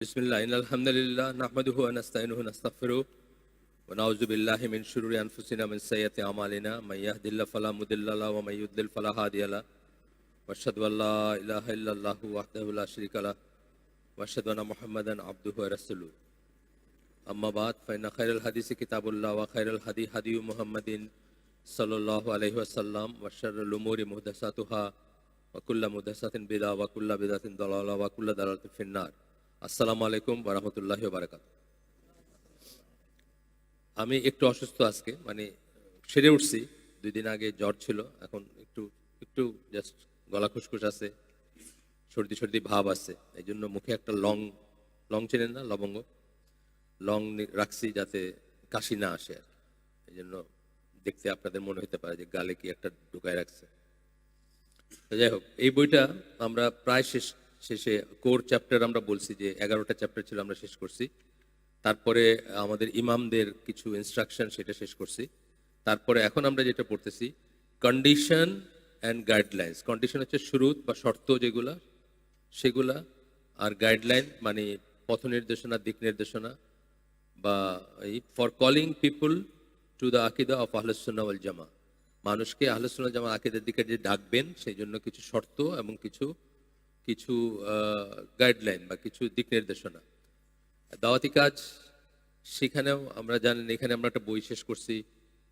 बिस्मिल्लाह अल्हम्दुलिल्लाह नहमदुहु व नस्तईनुहु व नस्तगफिरुहु व नऊज़ु बिल्लाहि मिन शुरूरि अनफुसिना व मिन सय्यिआति अमालिना मन यहदिल्लाहु फला मुदिल्ल लहु व मन युद्लिल फला हादिय लहु व अशहदु अल्ला इलाहा इल्लल्लाहु वहदहु ला शरीका लहु व अशहदु अन्ना मुहम्मदन अब्दुहु व रसूलुहु अम्मा बाद फ़इन्न खैरल हदीसि किताबुल्लाह व खैरल हदी हदी मुहम्मदिन सल्लल्लाहु अलैहि वसल्लम व शर्रुल उमूरि मुहदसातुहा व कुल्लु मुहदसातिन बिदअह व कुल्लु बिदअतिन दलाला व कुल्लु दलालातिन फिन्नार। আসসালামু আলাইকুম ওয়া রাহমাতুল্লাহি ওয়া বারাকাতুহু। আমি একটু অসুস্থ আজকে, মানে সেরে উঠছি। 2 দিন আগে জ্বর ছিল, এখন একটু একটু জাস্ট গলা খুশখুশ আছে, সর্দি সর্দি ভাব আছে। এইজন্য মুখে একটা লং লং চেনেন না, লবঙ্গ লং রাখছি যাতে কাশি না আসে আর কি। এইজন্য দেখতে আপনাদের মনে হতে পারে যে গালে কি একটা ঢুকায় রাখছে। তো যাই হোক, এই বইটা আমরা প্রায় শেষে কোর চ্যাপ্টার আমরা বলছি যে 11টা চ্যাপ্টার ছিল, আমরা শেষ করছি। তারপরে আমাদের ইমামদের কিছু ইনস্ট্রাকশন, সেটা শেষ করছি। তারপরে এখন আমরা যেটা পড়তেছি কন্ডিশন অ্যান্ড গাইডলাইন্স। কন্ডিশন হচ্ছে শুরুত বা শর্ত যেগুলা, সেগুলা। আর গাইডলাইন মানে পথ নির্দেশনা, দিক নির্দেশনা, বা এই for calling people to the আকিদা অফ আহলুস সুন্নাহ ওয়াল জামা। মানুষকে আহলুস সুন্নাহ ওয়াল জামা আকিদার দিকে যে ডাকবেন, সেই জন্য কিছু শর্ত এবং কিছু কিছু গাইডলাইন বা কিছু দিক নির্দেশনা। দাওয়াতি কাজ, সেখানেও আমরা জানেন, এখানে আমরা একটা বই শেষ করছি,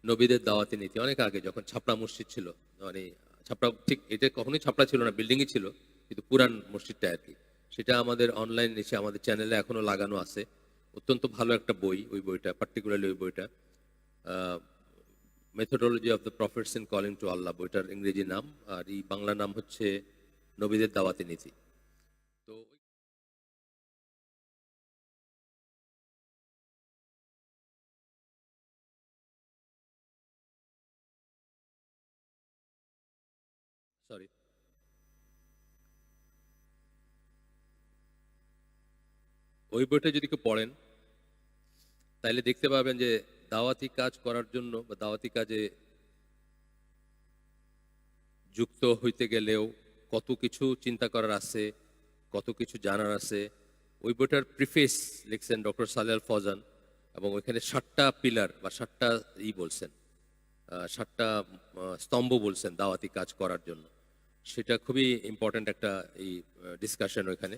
নবীদের দাওয়াতি নীতি। অনেক আগে যখন ছাপড়া মসজিদ ছিল, মানে ছাপড়া ঠিক এটা কখনোই ছাপড়া ছিল না, বিল্ডিংই ছিল, কিন্তু পুরান মসজিদটা আর কি। সেটা আমাদের অনলাইন এসে আমাদের চ্যানেলে এখনো লাগানো আছে। অত্যন্ত ভালো একটা বই ওই বইটা, পার্টিকুলারলি ওই বইটা methodology of the prophets in calling to Allah, বইটার ইংরেজি নাম। আর এই বাংলা নাম হচ্ছে নবীদের দাওয়াতি নীতি। তো সরি, ওই বইটা যদি কেউ পড়েন তাহলে দেখতে পাবেন যে দাওয়াতি কাজ করার জন্য বা দাওয়াতি কাজে যুক্ত হইতে গেলেও কত কিছু চিন্তা করার আছে, কত কিছু জানার আছে। ওই বইটার প্রিফেস লিখছেন ডক্টর সালেহ আল ফৌজান, এবং ওইখানে 7টা পিলার বা 7টা বলছেন, 7টা স্তম্ভ বলছেন দাওয়াতি কাজ করার জন্য। সেটা খুবই ইম্পর্ট্যান্ট একটা এই ডিসকাশন ওইখানে।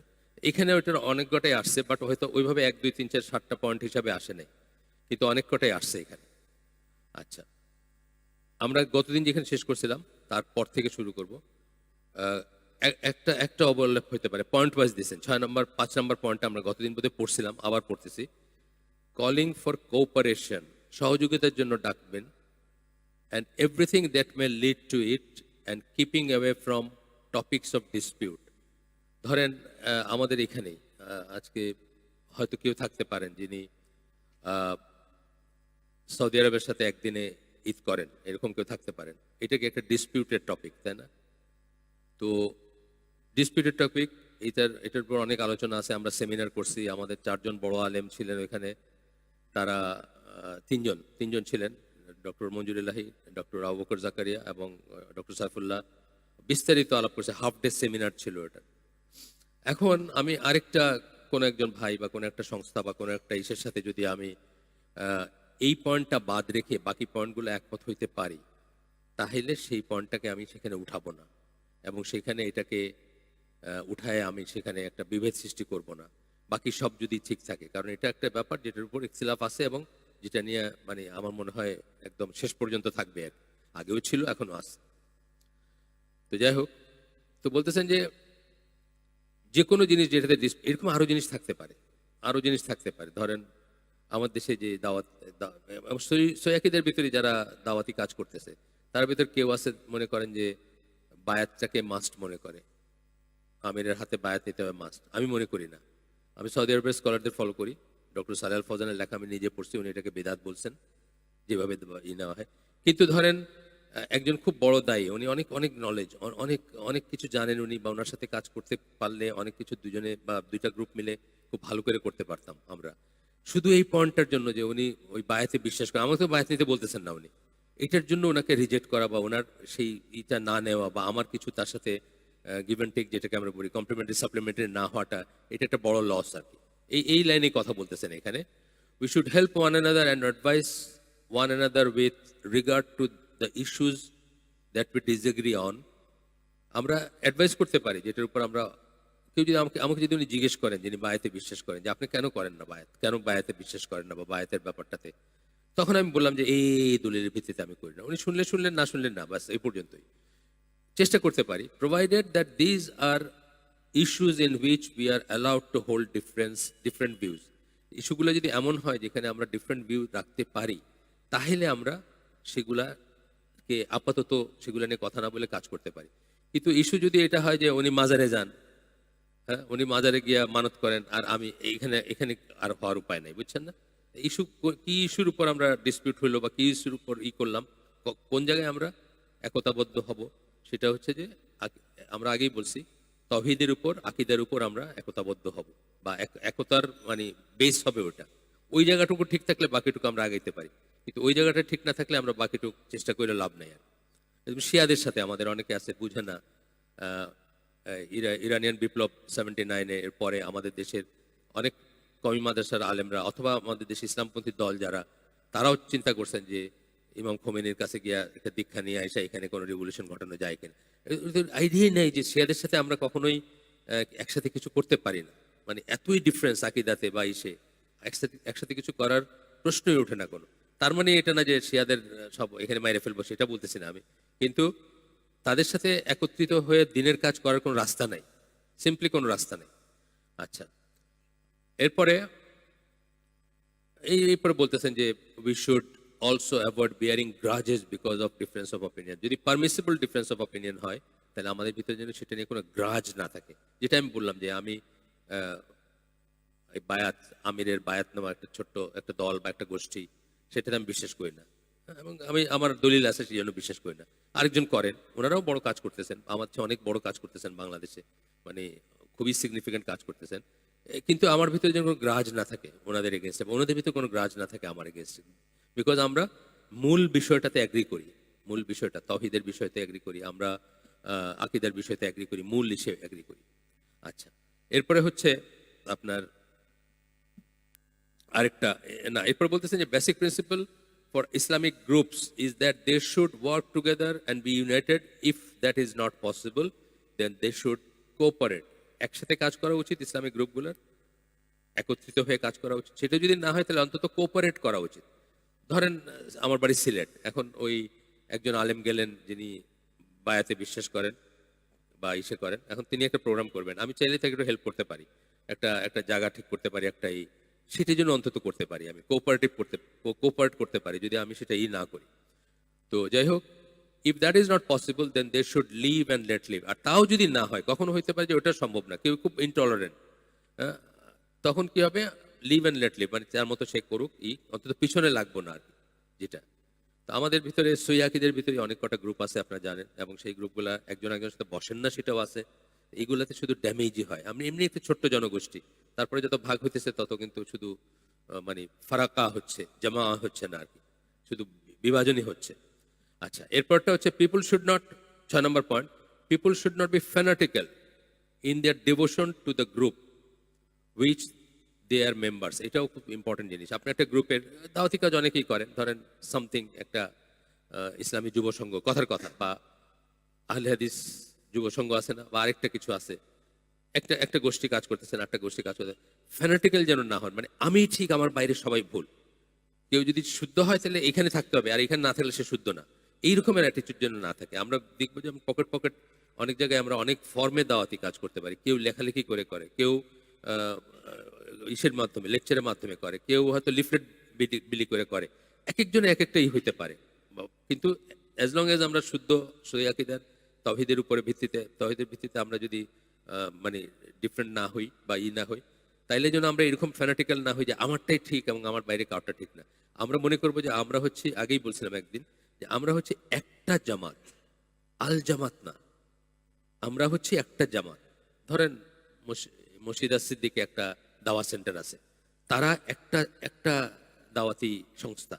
এখানে ওইটার অনেক কটাই আসছে, বাট হয়তো ওইভাবে 1 2 3 4 7টা পয়েন্ট হিসাবে আসে নাই, কিন্তু অনেক কটাই আসছে এখানে। আচ্ছা, আমরা গতদিন যেখানে শেষ করছিলাম তারপর থেকে শুরু করব। একটা একটা ওভারল্যাপ হতে পারে, পয়েন্ট ওয়াইজ দিয়েছেন। 6 নম্বর 5 নম্বর পয়েন্টটা আমরা গতদিন বোধহয় পড়ছিলাম, আবার পড়তেছি। কলিং ফর কোঅপারেশন, সহযোগিতার জন্য ডাকবেন, and everything that may lead to it, and keeping away from topics of dispute. ধরেন আমাদের এখানেই আজকে হয়তো কেউ থাকতে পারেন যিনি সৌদি আরবের সাথে একদিনে ঈদ করেন, এরকম কেউ থাকতে পারেন। এটা কি একটা ডিসপিউটেড টপিক, তাই না? তো ডিসপিউটেড টপিক, এটার উপর অনেক আলোচনা আছে। আমরা সেমিনার করছি, আমাদের 4 জন বড় আলেম ছিলেন ওইখানে। তারা তিনজন ছিলেন, ডক্টর মঞ্জুরুল্লাহি, ডক্টর আবু বকর জাকারিয়া এবং ডক্টর সাইফুল্লাহ। বিস্তারিত আলাপ করছে, হাফ ডে সেমিনার ছিল এটা। এখন আমি আরেকটা কোনো একজন ভাই বা কোনো একটা সংস্থা বা কোনো একটা ইসের সাথে যদি আমি এই পয়েন্টটা বাদ রেখে বাকি পয়েন্টগুলো একমত হইতে পারি, তাহলে সেই পয়েন্টটাকে আমি সেখানে উঠাবো না, এবং সেখানে এটাকে উঠায় আমি সেখানে একটা বিভেদ সৃষ্টি করব না, বাকি সব যদি ঠিক থাকে। কারণ এটা একটা ব্যাপার যেটার উপর ইখতিলাফ আছে, এবং যেটা নিয়ে মানে আমার মনে হয় একদম শেষ পর্যন্ত থাকবে, আগেও ছিল এখনো আছে। তো যাই হোক, তো বলতেছেন যে যে কোনো জিনিস যেটাতে এরকম আরো জিনিস থাকতে পারে। ধরেন আমার দেশে যে সৈয়াকিদের ভিতরে যারা দাওয়াতি কাজ করতেছে, তার ভিতর কেউ আছে মনে করেন যে বায়াতটাকে মাস্ট মনে করে, আমিরের হাতে বায়াত নিতে হবে মাস্ট। আমি মনে করি না। আমি সৌদি আরবের স্কলারদের ফলো করি। ডক্টর সালেহ আল ফৌজানের লেখা আমি নিজে পড়ছি, উনি এটাকে বেদাত বলছেন, যেভাবে নেওয়া হয়। কিন্তু ধরেন একজন খুব বড় দায়ী, উনি অনেক অনেক নলেজ, অনেক অনেক কিছু জানেন উনি, বা ওনার সাথে কাজ করতে পারলে অনেক কিছু দুজনে বা 2টা গ্রুপ মিলে খুব ভালো করে করতে পারতাম আমরা। শুধু এই পয়েন্টটার জন্য যে উনি ওই বায়াতে বিশ্বাস করেন, আমাকে তো বায়াত নিতে বলতেছেন না উনি, এটার জন্য ওনাকে রিজেক্ট করা বা ওনার সেই ইটা না নেওয়া, বা আমার কিছু তার সাথে গিভ অ্যান্ড টেক যেটাকে আমরা বলি কমপ্লিমেন্টারি সাপ্লিমেন্টারি না হওয়াটা, এটা একটা বড় লস আর কি। এই এই লাইনে কথা বলতেছেন এখানে। We should help one another and advice one another with regard to the issues that we disagree on. আমরা অ্যাডভাইস করতে পারি যেটার উপর আমরা, কেউ যদি আমাকে আমাকে যদি উনি জিজ্ঞেস করেন, যিনি বায়াতে বিশ্বাস করেন, যে আপনি কেন করেন না বায়াত, কেন বায়াতে বিশ্বাস করেন না বা বায়াতের ব্যাপারটাতে, তখন আমি বললাম যে এই দলিলের ভিত্তিতে আমি করি না। উনি শুনলেন, না শুনলেন না, বাস এই পর্যন্তই। চেষ্টা করতে পারি, provided that these are issues in which we are allowed to hold different views. ইস্যুগুলো যদি এমন হয় যেখানে আমরা ডিফারেন্ট ভিউ রাখতে পারি, তাহলে আমরা সেগুলাকে আপাতত সেগুলো নিয়ে কথা না বলে কাজ করতে পারি। কিন্তু ইস্যু যদি এটা হয় যে উনি মাজারে যান, হ্যাঁ, উনি মাজারে গিয়া মানত করেন, আর আমি এখানে এখানে আর হওয়ার উপায় নাই, বুঝছেন না? ইস্যু কি ইস্যুর উপর আমরা ডিসপিউট হইলো বা কি ইস্যুর উপর করলাম, কোন জায়গায় আমরা একতাবদ্ধ হব, সেটা হচ্ছে যে আমরা আগেই বলছি, তৌহিদের উপর, আকীদার উপর আমরা একতাবদ্ধ হব, বা একতার মানে বেস হবে ওটা। ওই জায়গাটুকু ঠিক থাকলে বাকিটুকু আমরা আগাইতে পারি, কিন্তু ওই জায়গাটা ঠিক না থাকলে আমরা বাকিটুকু চেষ্টা করে লাভ নাই। আর শিয়াদের সাথে আমাদের অনেকে আছে বুঝে না। ইরানিয়ান বিপ্লব 79-এ এর পরে আমাদের দেশের অনেক কওমি মাদ্রাসার আলেমরা অথবা আমাদের দেশে ইসলামপন্থী দল যারা, তারাও চিন্তা করছেন যে ইমাম খোমেনির কাছে গিয়া একটা দীক্ষা নিয়ে আসা এখানে কোনো রিভলিউশন ঘটানো যায় কিনা। আইডিয়াই নেই যে শিয়াদের সাথে আমরা কখনোই একসাথে কিছু করতে পারি না। মানে এতই ডিফারেন্স আকিদাতে বা ইসে, একসাথে কিছু করার প্রশ্নই ওঠে না কোনো। তার মানে এটা না যে শিয়াদের সব এখানে মাইরে ফেলবো, সেটা বলতেছি না আমি, কিন্তু তাদের সাথে একত্রিত হয়ে দিনের কাজ করার কোনো রাস্তা নাই, সিম্পলি কোনো রাস্তা নেই। আচ্ছা, এরপরে এরপরে বলতেছেন যে we should also avoid bearing grudges because of difference of opinion. যদি পারমিসিবল ডিফারেন্স অফ অপিনিয়ন হয়, তাহলে আমাদের ভিতরে যেন সেটা নিয়ে কোনো গ্রাজ না থাকে। যেটা আমি বললাম যে আমি বায়াত, আমিরের বায়াত নামা একটা ছোট্ট একটা দল বা একটা গোষ্ঠী, সেটাতে আমি বিশ্বাস করি না, এবং আমি আমার দলিল আছে সেই জন্য বিশ্বাস করি না। আরেকজন করেন, ওনারাও বড় কাজ করতেছেন, আমার চেয়ে অনেক বড় কাজ করতেছেন বাংলাদেশে, মানে খুবই সিগনিফিকেন্ট কাজ করতেছেন। কিন্তু আমার ভিতরে যেন কোনো গ্রাজ না থাকে ওনাদের এগেনস্টে, ওনাদের ভিতরে কোনো গ্রাজ না থাকে আমার এগেনস্টে, বিকজ আমরা মূল বিষয়টাতে অ্যাগ্রি করি, মূল বিষয়টা তাওহীদের বিষয়তে অ্যাগ্রি করি আমরা, আকীদার বিষয়তে অ্যাগ্রি করি, মূল হিসেবে অ্যাগ্রি করি। আচ্ছা, এরপরে হচ্ছে আপনার আরেকটা, না এরপর বলতেছেন যে basic principle for Islamic groups is that they should work together and be united. If that is not possible then they should cooperate. একসাথে কাজ করা উচিত ইসলামিক গ্রুপগুলোর, একত্রিত হয়ে কাজ করা উচিত। সেটা যদি না হয় তাহলে অন্তত কোঅপারেট করা উচিত। ধরেন আমার বাড়ি সিলেট, এখন ওই একজন আলেম গেলেন যিনি বায়াতে বিশ্বাস করেন বা ইসে করেন, এখন তিনি একটা প্রোগ্রাম করবেন, আমি চাইলে তাকে একটু হেল্প করতে পারি, একটা একটা জায়গা ঠিক করতে পারি, একটা সেটার জন্য অন্তত করতে পারি, আমি কোঅপারেট করতে পারি যদি আমি সেটা না করি। তো যাই হোক, if that is not possible then they should live and let live. আর তাও যদি না হয়, কখনো হইতে পারে যে ওটা সম্ভব না, কেউ খুব ইনটলারেন্ট, তখন কি হবে, লিভ অ্যান্ড লেট লিভ, মানে তার মতো সে করুক, অন্তত পিছনে লাগবো না আর কি। যেটা তো আমাদের ভিতরে সৈয়াকিদের ভিতরে অনেক কটা গ্রুপ আছে আপনারা জানেন, এবং সেই গ্রুপগুলা একজন একজনের সাথে বসেন না, সেটাও আছে। এইগুলাতে শুধু ড্যামেজই হয়। আমি এমনি একটা ছোট্ট জনগোষ্ঠী, তারপরে যত ভাগ হইতেছে তত কিন্তু শুধু মানে ফারাকা হচ্ছে, জামা হচ্ছে না আর কি, শুধু বিভাজনই হচ্ছে। আচ্ছা, এরপরটা হচ্ছে people should not, 6 number point, people should not be fanatical in their devotion to the group which they are members. এটাও খুব ইম্পর্টেন্ট জিনিস। আপনি একটা গ্রুপের দাওয়াতি কাজ অনেকেই করেন, ধরেন সামথিং একটা ইসলামী যুব সংঘ, কথার কথা, বা আহলে হাদিস যুব সংঘ আছে না, বা আরেকটা কিছু আছে, একটা একটা গোষ্ঠী কাজ করতেছেন, একটা গোষ্ঠী কাজ করতে, ফ্যানাটিক্যাল যেন না হন, মানে আমি ঠিক আমার বাইরে সবাই ভুল। কেউ যদি শুদ্ধ হয় তাহলে এখানে থাকতে হবে, আর এখানে না থাকলে সে শুদ্ধ না, এই রকমের অ্যাটিটিউড যেন না থাকে। আমরা দেখবো যে পকেট পকেট অনেক জায়গায় আমরা অনেক ফর্মে দাওয়াতি কাজ করতে পারি, কেউ লেখালেখি করে করে, কেউ ইসের মাধ্যমে, লেকচারের মাধ্যমে করে, কেউ হয়তো লিফলেট বিলি করে করে, এক একজনের এক একটাই হইতে পারে। কিন্তু অ্যাজ লং এজ আমরা শুদ্ধ সহিহ আকীদার তাওহীদের উপরে ভিত্তিতে, তাওহীদের ভিত্তিতে আমরা যদি মানে ডিফারেন্ট না হই বা না হই, তাইলে যেন আমরা এরকম ফ্যানাটিক্যাল না হই যে আমারটাই ঠিক এবং আমার বাইরে কাউটা ঠিক না। আমরা মনে করবো যে আমরা হচ্ছে, আগেই বলছিলাম একদিন, যে আমরা হচ্ছে একটা জামাত, আল জামাত না, আমরা হচ্ছে একটা জামাত। ধরেন মসজিদ সিদ্দিকে একটা দাওয়া সেন্টার আছে, তারা একটা একটা দাওয়াতি সংস্থা,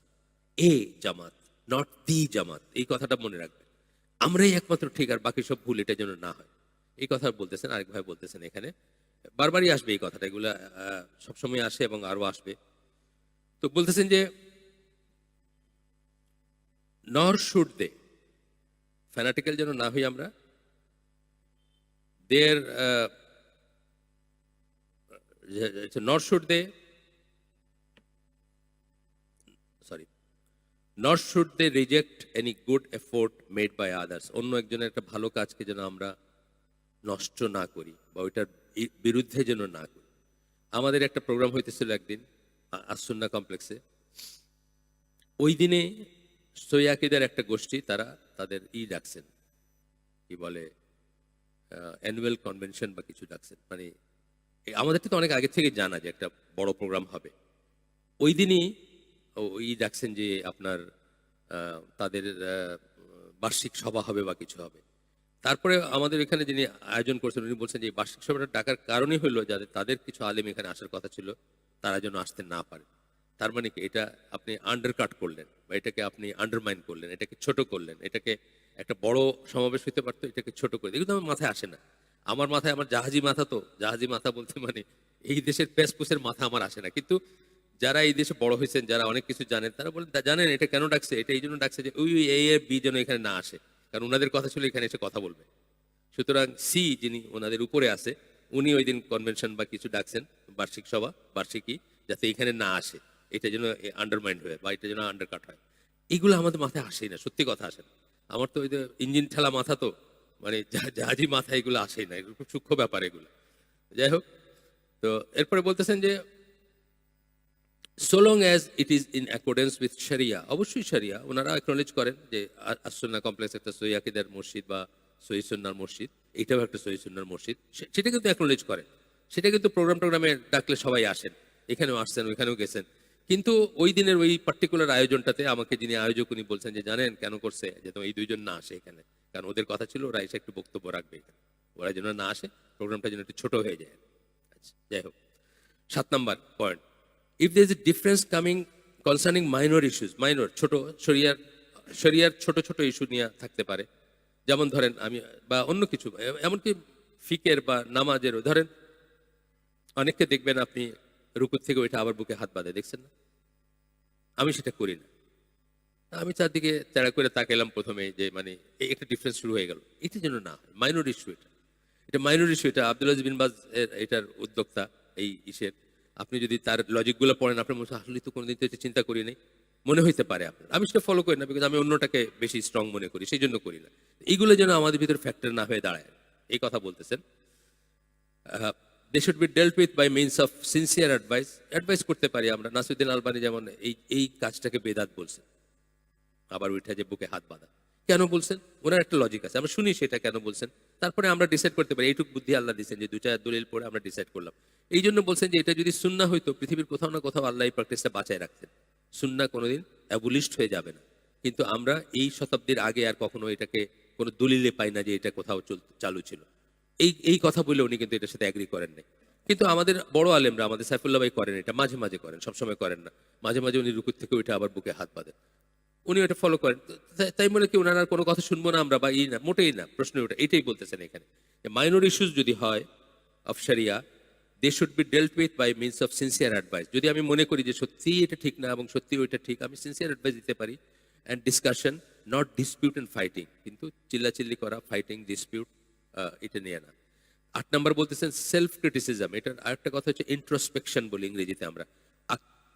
এ জামাত, নট দি জামাত। এই কথাটা মনে রাখবেন, আমরাই একমাত্র ঠিক আর বাকি সব ভুল, এটা যেন না হয়। এই কথা বলতেছেন, আরেক ভাই বলতেছেন এখানে বারবারই আসবে এই কথাটা, এগুলা সবসময় আসে এবং আরো আসবে। তো বলতেছেন যে নর শুড দে, ফ্যানাটিক্যাল যেন না হই আমরা, there nor should they, sorry, not should they reject any good effort made by others. অন্য একজনের একটা ভালো কাজকে যেন আমরা নষ্ট না করি বা ওইটার বিরুদ্ধে যেন না করি। আমাদের একটা প্রোগ্রাম হইতেছিল একদিন আসুন্না কমপ্লেক্সে। ওই দিনে সৈয়াকিদের একটা গোষ্ঠী, তারা তাদের ডাকছেন, কি বলে, অ্যানুয়াল কনভেনশন বা কিছু ডাকছেন। মানে আমাদের তো অনেক আগে থেকে জানা যে একটা বড় প্রোগ্রাম হবে। ওই দিনই ওই ডাকছেন যে আপনার তাদের বার্ষিক সভা হবে বা কিছু হবে। তারপরে আমাদের এখানে যিনি আয়োজন করছেন উনি বলছেন যে বার্ষিক সভাটা ডাকার কারণই হলো যাদের তাদের কিছু আলেম এখানে আসার কথা ছিল তারা যেন আসতে না পারে। তার মানে কি, এটা আপনি আন্ডারকাট করলেন বা এটাকে আপনি আন্ডারমাইন করলেন, এটাকে ছোট করলেন, এটাকে একটা বড় সমাবেশ হইতে পারতো, এটাকে ছোট করে, এগুলো আমার মাথায় আসে না। আমার মাথায়, আমার জাহাজি মাথা, তো জাহাজি মাথা বলতে মানে এই দেশের পেসপুসের মাথা আমার আসে না। কিন্তু যারা এই দেশে বড় হয়েছেন, যারা অনেক কিছু জানেন, তারা বলেন জানেন এটা কেন ডাকছে, এটা এই জন্য ডাকছে যে ওই এ বি যেন এখানে না আসে, কারণ ওনাদের কথা ছিল এখানে এসে কথা বলবে। সুতরাং সি যিনি ওনাদের উপরে আছে, উনি ওই দিন কনভেনশন বা কিছু ডাকছেন, বার্ষিক সভা, বার্ষিকী, যাতে এখানে না আসে, এটা যেন আন্ডারমাইন্ড হয় বা এটা যেন আন্ডারকাট হয়। এগুলো আমাদের মাথায় আসেই না, সত্যি কথা আসে না। আমার তো ওই যে ইঞ্জিন ঠেলা মাথা, তো মানে জাহাজি মাথা, এগুলো আসেই না, এগুলো খুব সূক্ষ্ম ব্যাপার এগুলো। যাই হোক, তো এরপরে বলতেছেন যে so long as it is in accordance with sharia, অবশ্যই sharia ওনারা acknowledge করেন যে আসুন্নাহ কমপ্লেক্স একটা সহি আকীদার মসজিদ বা সহি সুন্নাহর মসজিদ, এটাও একটা সহি সুন্নাহর মসজিদ, সেটা কিন্তু acknowledge করেন। সেটা কিন্তু প্রোগ্রামে ডাকলে সবাই আসেন, এখানেও আসছেন, ওইখানেও গেছেন। কিন্তু ওই দিনের ওই পার্টিকুলার আয়োজনটাতে আমাকে যিনি আয়োজক উনি বলছেন যে জানেন কেন করছে, যে এই দুইজন না আসে এখানে, কারণ ওদের কথা ছিল ওরা এসে একটু বক্তব্য রাখবে এখানে, ওরা যেন না আসে, প্রোগ্রামটা যেন একটু ছোট হয়ে যায়। আচ্ছা, যাই হোক, 7 number point, if there is a difference coming concerning minor issues, minor ছোট শরিয়ার ছোট ছোট ইস্যু নিয়ে থাকতে পারে, যেমন ধরেন আমি বা অন্য কিছু, এমনকি ফিকের বা নামাজেরও, ধরেন অনেককে দেখবেন আপনি রুকুর থেকে ওইটা আবার বুকে হাত বাঁধে, দেখছেন না? আমি সেটা করি না। আমি চারদিকে তেড়া করে তাকাইলাম প্রথমে, যে মানে এই একটা ডিফারেন্স শুরু হয়ে গেল, এটার জন্য না, মাইনর ইস্যু, এটা মাইনর ইস্যু। এটা আব্দুল আজিজ বিন বাজ এটার উদ্যোক্তা, এই ইসের, আপনি যদি তার লজিকগুলো পড়েন আপনার মনে হয় আসলে তো কোনোদিন তো এটা চিন্তা করি নাই, মনে হইতে পারে আপনার। আমি সেটা ফলো করি না, বিকজ আমি অন্যটাকে বেশি স্ট্রং মনে করি, সেই জন্য করি না। এইগুলো যেন আমাদের ভিতরে ফ্যাক্টর না হয়ে দাঁড়ায়, এই কথা বলতেছেন। They should be dealt with by means of sincere advice, advice করতে পারি আমরা। নাসিরুদ্দিন আলবানী যেমন এই কাজটাকে বেদাত বলছেন, আবার ওইটা যে বুকে হাত বাঁধা কেন বলছেন, ওনার একটা লজিক আছে, আমরা শুনি সেটা কেন বলছেন, তারপরে আমরা ডিসাইড করতে পারি। এইটুকু বুদ্ধি আল্লাহ দিচ্ছেন যে 2-4 দলিল পড়ে আমরা ডিসাইড করলাম। এই জন্য বলছেন যে এটা যদি সুন্নাহ হইতো, পৃথিবীর কোথাও না কোথাও আল্লাহ এই প্র্যাকটিসটা বাঁচায় রাখতেন, সুন্নাহ কোনোদিন অ্যাবলিশড হয়ে যাবে না। কিন্তু আমরা এই শতাব্দীর আগে আর কখনো এটাকে কোনো দলিলে পাই না যে এটা কোথাও চালু ছিল। এই কথা বলে উনি কিন্তু এটার সাথে অ্যাগ্রি করেন নাই। কিন্তু আমাদের বড় আলেমরা, আমাদের সাইফুল্লাহ ভাই করেন এটা, মাঝে মাঝে করেন, সবসময় করেন না। মাঝে মাঝে উনি রুকুর থেকে ওইটা আবার বুকে হাত বাঁধেন, উনি ওটা ফলো করেন। তাই বলে কি ওনার আর কোনো কথা শুনবো না আমরা, বা না, মোটেই না। প্রশ্ন ওটা, এটাই বলতেছেন এখানে, মাইনর ইস্যুস যদি হয় of sharia, they should be dealt with by means of sincere advice. যদি আমি মনে করি যে সত্যি এটা ঠিক না এবং সত্যি ওইটা ঠিক, আমি সিনসিয়ার অ্যাডভাইস দিতে পারি। And discussion, not dispute and fighting, কিন্তু চিল্লাচিল্লি করা, ফাইটিং, ডিসপিউট, এটা নিয়ে না। 8 নম্বর বলতেছেন সেলফ ক্রিটিসিজম। এটার আরেকটা কথা হচ্ছে ইন্ট্রোস্পেকশন বলি ইংরেজিতে আমরা।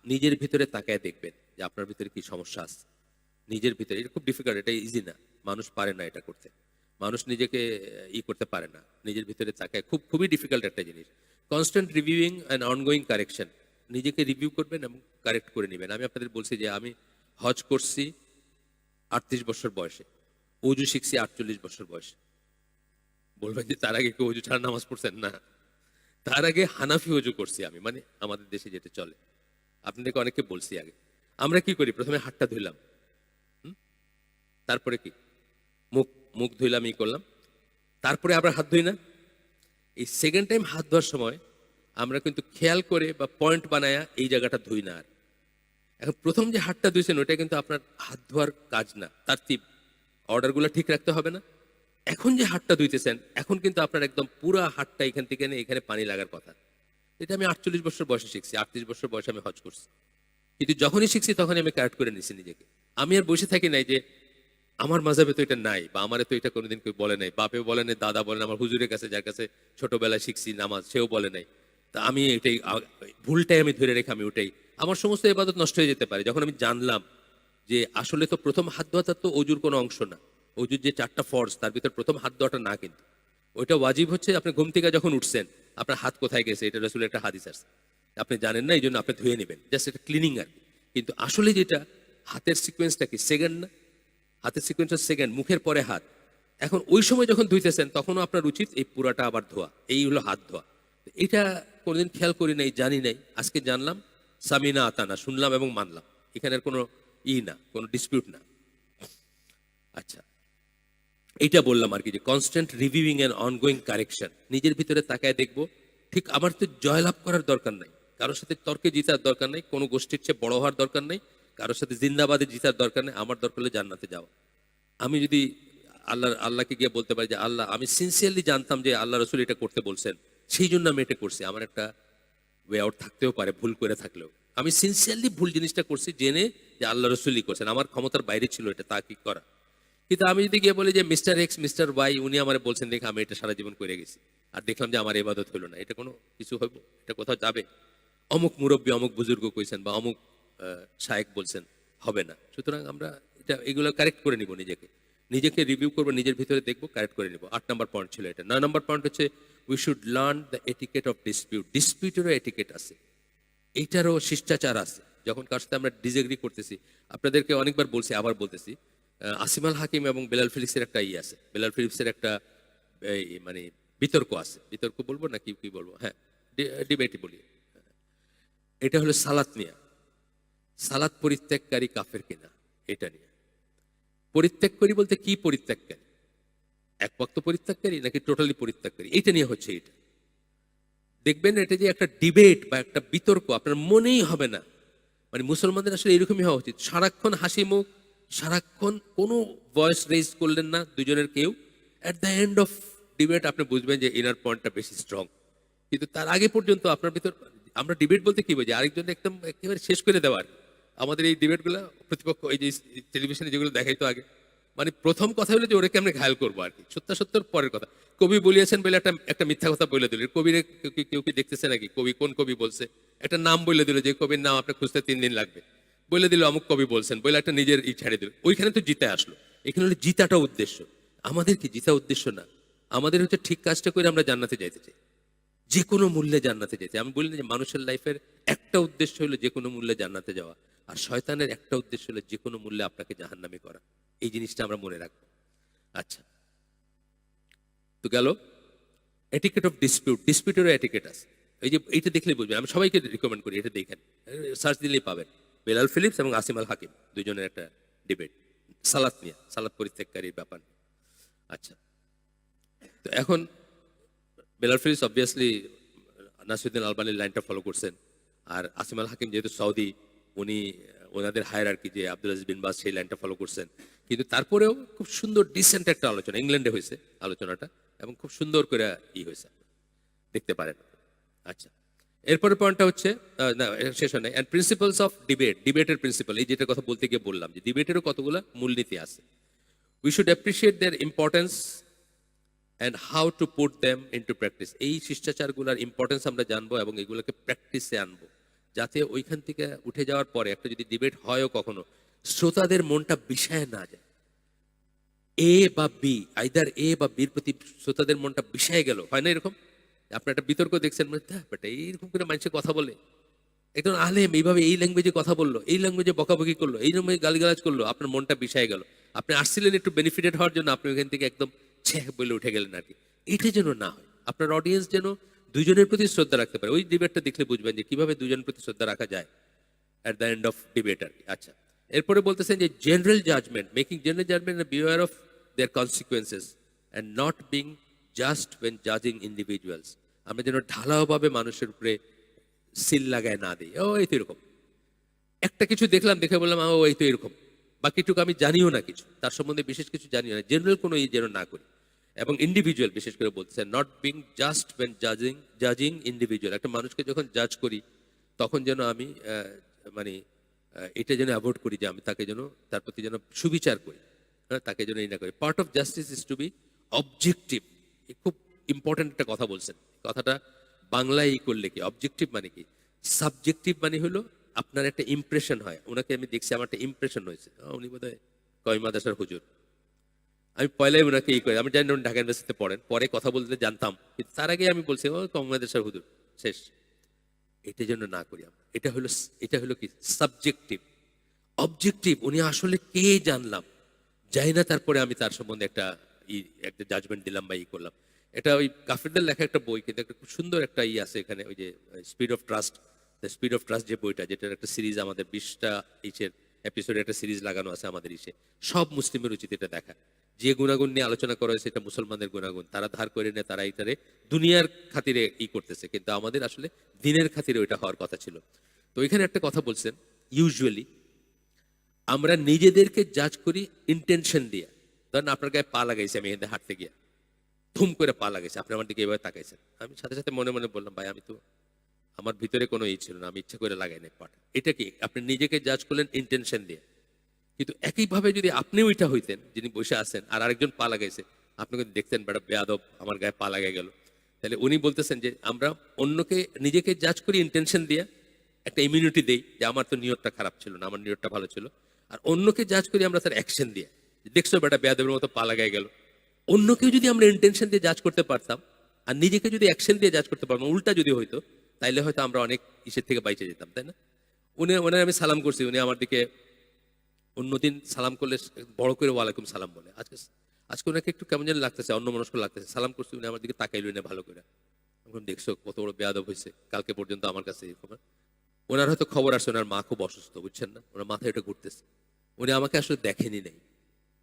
নিজের ভিতরে তাকায় দেখবেন যে আপনার ভিতরে কি সমস্যা আছে নিজের ভিতরে। এটা খুব ডিফিকাল্ট, এটা ইজি না, মানুষ পারে না এটা করতে, মানুষ নিজেকে করতে পারে না, নিজের ভিতরে তাকায়, খুবই ডিফিকাল্ট একটা জিনিস। Constant reviewing and ongoing correction, নিজেকে রিভিউ করবেন এবং কারেক্ট করে নেবেন। আমি আপনাদের বলছি যে আমি হজ করছি 38 বছর বয়সে, অজু শিখছি 48 বছর বয়সে। বলবেন যে তার আগে কেউ অজু ছাড়া নামাজ পড়ছেন? না, তার আগে হানাফি অজু করছি আমি, মানে আমাদের দেশে যেটা চলে। আপনাদেরকে অনেককে বলছি আগে আমরা কি করি, প্রথমে হাতটা ধুইলাম, তারপরে কি মুখ মুখ ধুইলাম, করলাম, তারপরে আবার হাত ধুই না? এই সেকেন্ড টাইম হাত ধোয়ার সময় আমরা কিন্তু খেয়াল করে বা পয়েন্ট বানায়া এই জায়গাটা ধুই না আর। এখন প্রথম যে হাতটা ধুইছেন ওটা কিন্তু আপনার হাত ধোয়ার কাজ না, তার অর্ডারগুলো ঠিক রাখতে হবে না? এখন যে হাতটা ধুইতেছেন, এখন কিন্তু আপনার একদম পুরা হাতটা এখান থেকে নিয়ে এখানে পানি লাগার কথা। এটা আমি 48 বছর বয়সে শিখছি, 38 বছর বয়সে আমি হজ করছি। কিন্তু যখনই শিখছি তখনই আমি কারেক্ট করে নিছি নিজেকে। আমি আর বসে থাকি নাই যে আমার মাযহাবে তো এটা নাই, বা আমারে তো এটা কোনোদিন কেউ বলে নাই, বাপেও বলে নাই, দাদা বলে নাই, আমার হুজুরের কাছে যার কাছে ছোটবেলায় শিখছি নামাজ সেও বলে নাই। তা আমি এটাই ভুলটাই আমি ধরে রেখে আমি ওটাই, আমার সমস্ত ইবাদত নষ্ট হয়ে যেতে পারে। যখন আমি জানলাম যে আসলে তো প্রথম হাত ধোয়াটা তো অজুর কোনো অংশ না, অজুর যে 4টা ফরজ তার ভিতর প্রথম হাত ধোয়াটা না, কিন্তু ওইটা ওয়াজিব হচ্ছে আপনি ঘুম থেকে যখন উঠছেন আপনার হাত কোথায় গেছে এটা রাসূলের একটা হাদিস আছে, আপনি জানেন না, এই জন্য আপনি ধুয়ে নেবেন, জাস্ট এটা ক্লিনিং আর কি। কিন্তু আসলে যেটা হাতের সিকোয়েন্সটা কি সেকেন্ড না, হাতের সিকোয়েন্স সেকেন্ড, মুখের পরে হাত। এখন ওই সময় যখন ধুইতেছেন তখনও আপনার উচিত এই পুরাটা আবার ধোয়া, এই হলো হাত ধোয়া। এটা কোনোদিন খেয়াল করি নাই, জানি নাই, আজকে জানলাম। সামিনা আতানা, শুনলাম এবং মানলাম, এখানের কোনো না, কোনো ডিসপিউট না। আচ্ছা, এইটা বললাম আর কি, যে constant reviewing and ongoing correction, নিজের ভিতরে তাকায় দেখবো। ঠিক আমার তো জয়লাভ করার দরকার নাই, কারোর সাথে তর্কে জিতার দরকার নাই, কোনো গোষ্ঠীর চেয়ে বড় হওয়ার দরকার নাই, কারোর সাথে জিন্দাবাদে জিতার দরকার নেই। আমার দরকার হলে জান্নাতে যাওয়া। আমি যদি আল্লাহকে গিয়ে বলতে পারি যে আল্লাহ, আমি সিনসিয়ারলি জানতাম যে আল্লাহ রসুল এটা করতে বলছেন, সেই জন্য আমি এটা করছি। আমার একটা ওয়ে আউট থাকতেও পারে ভুল করে থাকলেও, আমি সিনসিয়ারলি ভুল জিনিসটা করছি জেনে যে আল্লাহ রসুলই করছেন, আমার ক্ষমতার বাইরে ছিল এটা তা কি করা। কিন্তু আমি যদি গিয়ে বলি যে মিস্টার এক্স মিস্টার ওয়াই উনি আমার বলছেন দেখে আমি এটা সারা জীবন করে গেছি, আর দেখলাম যে আমার ইবাদত হলো না, এটা কোনো কিছু হইব? এটা কোথাও যাবে? অমুক মুরব্বী অমুক বুজুর্গ কইছেন বা অমুক শায়েক বলছেন, হবে না। সুতরাং আমরা এটা এগুলো কারেক্ট করে নিব, নিজেকে নিজেকে রিভিউ করবো, নিজের ভিতরে দেখবো, কারেক্ট করে নিব। 8 নম্বর পয়েন্ট ছিল এটা। 9 নম্বর পয়েন্ট হচ্ছে we should learn the etiquette of dispute. ডিসপিউটেরও এটিকেট আছে, এইটারও শিষ্টাচার আছে। যখন কার সাথে আমরা ডিসএগ্রি করতেছি, আপনাদেরকে অনেকবার বলছি, আবার বলতেছি, আসিম আল হাকিম এবং বেলাল ফিলিপসের একটা আছে, বেলাল ফিলিপসের একটা মানে বিতর্ক আছে, বিতর্ক বলবো না কি কি বলবো, হ্যাঁ ডিবেটই বলি। এটা হলো সালাত নিয়ে, সালাত পরিত্যাগকারী কাফের কিনা, এটা নিয়ে। পরিত্যাগ করি বলতে কি পরিত্যাগকারী, এক ওয়াক্ত পরিত্যাগকারী নাকি টোটালি পরিত্যাগকারী, এটা নিয়ে হচ্ছে এটা। দেখবেন এটা যে একটা ডিবেট বা একটা বিতর্ক আপনার মনেই হবে না। মানে মুসলমানদের আসলে এরকমই হওয়া উচিত, সারাক্ষণ হাসি মুখ, সারাক্ষণ কোনো ভয়েস রেজ করলেন না দুজনের কেউ। At the end of debate আপনি বুঝবেন যে ইনার পয়েন্টটা বেশি স্ট্রং। কিন্তু তার আগে পর্যন্ত আপনার ভিতর, আমরা ডিবেট বলতে কি বুঝি, আরেকজন একদম একেবারে শেষ করে দেওয়ার। আমাদের এই ডিবেটগুলো প্রতিপক্ষ, এই যে টেলিভিশনে যেগুলো দেখাইতো আগে, মানে প্রথম কথা হলো যে ওরে কেমনে ঘায়াল করবো আর কি, সত্তর পরের কথা। কবি বলিয়েছেন বলে একটা একটা মিথ্যা কথা বলে দিল, কবিরে কেউ কি দেখতেছে নাকি, কবি কোন কবি বলছে, একটা নাম বলে দিল, যে কবির নাম আপনার খুঁজতে 3 দিন লাগবে, বলে দিল অমুক কবি বলছেন, বলে একটা নিজের ছেড়ে দিল। ওইখানে তো জিতে আসলো। এখানে হলো জিতাটা উদ্দেশ্য, আমাদের কি জিতা উদ্দেশ্য না। আমাদের হচ্ছে ঠিক কাজটা করে আমরা জান্নাতে যাইতে চাই, যে কোনো মূল্যে জান্নাতে যেতে। আমি বলি না যে মানুষের লাইফের একটা উদ্দেশ্য হলো যে কোনো মূল্যে জান্নাতে যাওয়া, আর শয়তানের একটা উদ্দেশ্য হলো যে কোনো মূল্যে আপনাকে জাহান্নামী করা। এই জিনিসটা আমরা মনে রাখবো। আচ্ছা, তো গেল এটিকেট অফ ডিসপিউট। ডিসপিউটেরও এটিকেট আছে, এই যে এইটা দেখলেই বুঝবেন। আমি সবাইকে রিকমেন্ড করি এটা দেখেন, সার্চ দিলেই পাবেন। বেলাল ফিলিপস এবং আসিম আল হাকিম দুজনের একটা ডিবেট সালাত নিয়ে, সালাত পরিত্যাগকারীর ব্যাপার নিয়ে। আচ্ছা, তো এখন বেলাল ফিলিপস অবভিয়াসলি নাসিরুদ্দিন আলবানির লাইনটা ফলো করছেন, আর আসিম আল হাকিম যেহেতু সৌদি, উনি ওনাদের হায়ারার্কি যে আব্দুল আজিজ বিন বাজ, সেই লাইনটা ফলো করছেন। কিন্তু তারপরেও খুব সুন্দর ডিসেন্ট একটা আলোচনা, ইংল্যান্ডে হয়েছে আলোচনাটা, এবং খুব সুন্দর করে হয়েছে, দেখতে পারেন। আচ্ছা, এরপরের পয়েন্টটা হচ্ছে না শেষ হয় নাই, অ্যান্ড প্রিন্সিপালস অফ ডিবেট। ডিবেটের প্রিন্সিপাল, এই যেটা কথা বলতে গিয়ে বললাম যে ডিবেটেরও কতগুলো মূলনীতি আছে। We should appreciate their importance and how to put them into practice. এই শিষ্টাচারগুলোর ইম্পর্টেন্স আমরা জানবো এবং এগুলোকে প্র্যাকটিসে আনবো, যাতে ওইখান থেকে উঠে যাওয়ার পরে একটা যদি ডিবেট হয়ও কখনো, শ্রোতাদের মনটা বিষায় না যায়। এ বা বি, আইদার এ বা বির প্রতি শ্রোতাদের মনটা বিষায় গেল, হয় না এরকম? আপনার একটা বিতর্ক দেখছেন, বাট এইরকম করে মানুষের কথা বলে, একজন আলেম এইভাবে এই ল্যাঙ্গুয়েজে কথা বললো, এই ল্যাঙ্গুয়েজে বকাবকি করলো, এই ল্যাঙ্গুয়েজে গালিগালাজ করলো, আপনার মনটা বিষায় গেল। আপনি আসছিলেন একটু বেনিফিটেড হওয়ার জন্য, আপনি ওখান থেকে একদম ছ্যাঁ বলে উঠে গেলেন আর কি। এটা যেন না হয়, আপনার অডিয়েন্স যেন দুজনের প্রতি শ্রদ্ধা রাখতে পারে। ওই ডিবেটটা দেখলে বুঝবেন যে কিভাবে দুজনের প্রতি শ্রদ্ধা রাখা যায় at the end of debate আর কি। আচ্ছা, এরপরে বলতেছেন যে general judgement, making general judgement, beware of their consequences and not being just when জাজিং ইন্ডিভিজুয়ালস। আমরা যেন ঢালাওভাবে মানুষের উপরে সিল লাগায় না দিই, ও এই তো এরকম, একটা কিছু দেখলাম দেখে বললাম ও এই তো এরকম, বাকিটুকু আমি জানিও না, কিছু তার সম্বন্ধে বিশেষ কিছু জানিও না, জেনারেল কোনো যেন না করি। এবং ইন্ডিভিজুয়াল বিশেষ করে বলতেছেন, নট বিং জাস্ট ওয়েন জাজিং ইন্ডিভিজুয়াল। একটা মানুষকে যখন জাজ করি তখন যেন আমি মানে এটা যেন অ্যাভয়েড করি যে আমি তাকে যেন তার প্রতি যেন সুবিচার করি, হ্যাঁ, তাকে যেন এই না করি। Part of justice is to be objective. খুব ইম্পর্টেন্ট একটা কথা বলছেন। কথাটা বাংলায় করলে কি অবজেক্টিভ মানে কি, সাবজেক্টিভ মানে হলো আপনার একটা ইমপ্রেশন হয়। ওনাকে আমি দেখছি, আমার একটা ইমপ্রেশন হয়েছে উনি বোধহয় কয় মাদ্রাসার হুজুর। আমি পয়লাই ওনাকে এই করি, আমি জানি না উনি ঢাকা ইউনিভার্সিটিতে পড়েন, পরে কথা বলতে জানতাম, কিন্তু তার আগে আমি বলছি ও কম মাদ্রাসার হুজুর, শেষ। এটা যেন না করি আমরা। এটা হলো কি সাবজেক্টিভ। অবজেক্টিভ, উনি আসলে কে জানলাম, যাই না, তারপরে আমি তার সম্বন্ধে একটা জাজমেন্ট দিলাম বা করলাম। এটা ওই কাফিরদের লেখা একটা বই, কিন্তু একটা খুব সুন্দর একটা আছে এখানে, ওই যে speed of trust, the speed of trust যে বইটা, যেটার একটা সিরিজ আমাদের 20টা এপিসোডে একটা সিরিজ লাগানো আছে আমাদের সব মুসলিমের উচিত এটা দেখা। যে গুণাগুণ নিয়ে আলোচনা করা হয়েছে এটা মুসলমানদের গুণাগুণ, তারা ধার করে নেয়, তারা এইটারে দুনিয়ার খাতিরে করতেছে, কিন্তু আমাদের আসলে দিনের খাতিরে ওইটা হওয়ার কথা ছিল। তো এখানে একটা কথা বলছেন, ইউজুয়ালি আমরা নিজেদেরকে জাজ করি ইন্টেনশন দিয়ে। ধরেন আপনার গায়ে পা লাগাইছে, আমি এখানে হাঁটতে গিয়া ধুম করে পা লাগাইছে, আপনি আমার দিকে এভাবে তাকাইছেন, আমি সাথে সাথে মনে মনে বললাম ভাই আমি তো, আমার ভিতরে কোনো ছিল না, আমি ইচ্ছা করে লাগাই নাই পাটা। এটা কি আপনি নিজেকে জাজ করলেন ইন্টেনশন দিয়ে। কিন্তু একইভাবে যদি আপনিও এটা হইতেন, যিনি বসে আছেন আর আরেকজন পা লাগাইছে, আপনি কিন্তু দেখতেন বেটা বেয়াদব আমার গায়ে পা লাগাই গেল। তাহলে উনি বলতেছেন যে আমরা অন্যকে নিজেকে জাজ করি ইন্টেনশন দিয়ে, একটা ইমিউনিটি দেই যে আমার তো নিয়তটা খারাপ ছিল না, আমার নিয়তটা ভালো ছিল। আর অন্যকে জাজ করি আমরা তার অ্যাকশন দিয়ে, দেখছো বেটা বেয়াদবের মতো পা লাগাই গেল। অন্যকেও যদি আমরা ইন্টেনশন দিয়ে জাজ করতে পারতাম আর নিজেকে যদি অ্যাকশন দিয়ে জাজ করতে পারতাম, উল্টা যদি হইতো, তাইলে হয়তো আমরা অনেক ইসের থেকে বাইচে যেতাম, তাই না? ওনার আমি সালাম করছি, উনি আমার দিকে অন্যদিন সালাম করলে বড় করে ওয়ালাইকুম সালাম বলে, আজকে আজকে ওনাকে একটু কেমন যেন লাগতেছে, অন্য মনস্ক লাগতেছে। সালাম করছি, উনি আমার দিকে তাকাইল না ভালো করে। এখন দেখছো কত বড় বেয়াদব হয়েছে, কালকে পর্যন্ত আমার কাছে এরকম। ওনার হয়তো খবর আসছে ওনার মা খুব অসুস্থ, বুঝছেন না, ওনার মাথায় এটা ঘুরতেছে। উনি আমাকে আসলে দেখেনি নাই।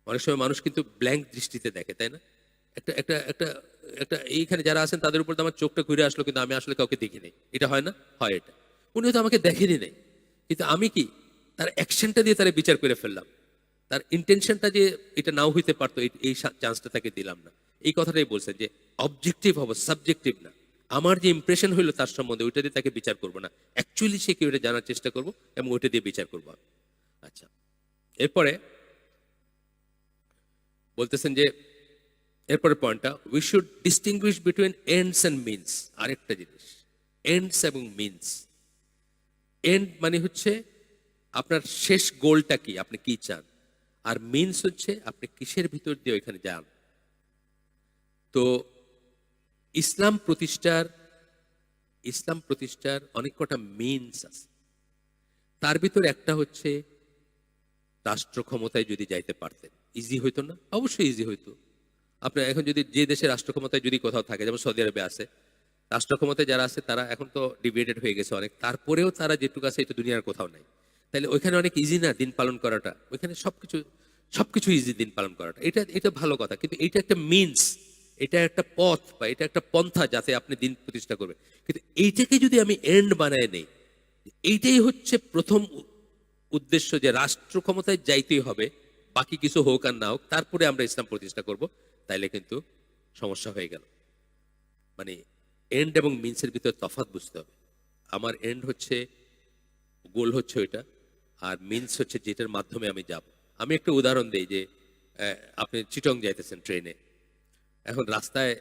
অনেক সময় মানুষ কিন্তু ব্ল্যাঙ্ক দৃষ্টিতে দেখে, তাই না? একটা একটা একটা একটা এইখানে যারা আছেন তাদের উপর তো আমার চোখটা ঘুরে আসলো, কিন্তু আমি আসলে কাউকে দেখি নাই। এটা হয় না? হয় এটা। উনি হয়তো আমাকে দেখেনি নাই, কিন্তু আমি কি তার অ্যাকশনটা দিয়ে তারা বিচার করে ফেললাম। তার ইন্টেনশনটা যে এটা নাও হইতে পারতো, এই চান্সটা তাকে দিলাম না। এই কথাটাই বলছেন যে অবজেক্টিভ হবো, সাবজেক্টিভ না। আমার যে ইমপ্রেশন হইলো তার সম্বন্ধে, ওইটা দিয়ে তাকে বিচার করবো না, অ্যাকচুয়ালি সে কি ওইটা জানার চেষ্টা করবো এবং ওইটা দিয়ে বিচার করবো। আচ্ছা, এরপরে বলতেছেন যে এরপরে পয়েন্টটা, we should distinguish between ends and means. আরেকটা জিনিস, এন্ডস এবং মিনস। এন্ড মানে হচ্ছে আপনার শেষ গোলটা কি, আপনি কি চান, আর মিনস হচ্ছে আপনি কিসের ভিতর দিয়ে ওইখানে যান। তো ইসলাম প্রতিষ্ঠার অনেক কটা মিনস আছে। তার ভিতর একটা হচ্ছে রাষ্ট্র ক্ষমতায় যদি যাইতে পারতেন, ইজি হইতো না? অবশ্যই ইজি হইতো। আপনার এখন যদি যে দেশের রাষ্ট্র ক্ষমতায় যদি কোথাও থাকে, যেমন সৌদি আরবে আছে, রাষ্ট্র ক্ষমতায় যারা আছে তারা এখন তো ডিবেটেড হয়ে গেছে অনেক, তারপরেও তারা যেটুকু আছে এটা দুনিয়ার কোথাও নাই। তাহলে ওইখানে অনেক ইজি না দিন পালন করাটা, ওইখানে সবকিছু ইজি দিন পালন করাটা, এটা এটা ভালো কথা। কিন্তু এটা একটা মিনস, এটা একটা পথ বা এটা একটা পন্থা যাতে আপনি দিন প্রতিষ্ঠা করবেন। কিন্তু এইটাকে যদি আমি এন্ড বানায় নেই, এইটাই হচ্ছে প্রথম উদ্দেশ্য, যে রাষ্ট্র ক্ষমতায় যাইতেই হবে, বাকি কিছু হোক আর না হোক, তারপরে আমরা ইসলাম প্রতিষ্ঠা করব, তাইলে কিন্তু সমস্যা হয়ে গেল। মানে এন্ড এবং মিনসের ভিতরে তফাৎ বুঝতে হবে। আমার এন্ড হচ্ছে, গোল হচ্ছে ওইটা, আর মিনস হচ্ছে যেটার মাধ্যমে আমি যাব। আমি একটা উদাহরণ দিই যে আপনি চিটং যাইতেছেন ট্রেনে, এখন রাস্তায়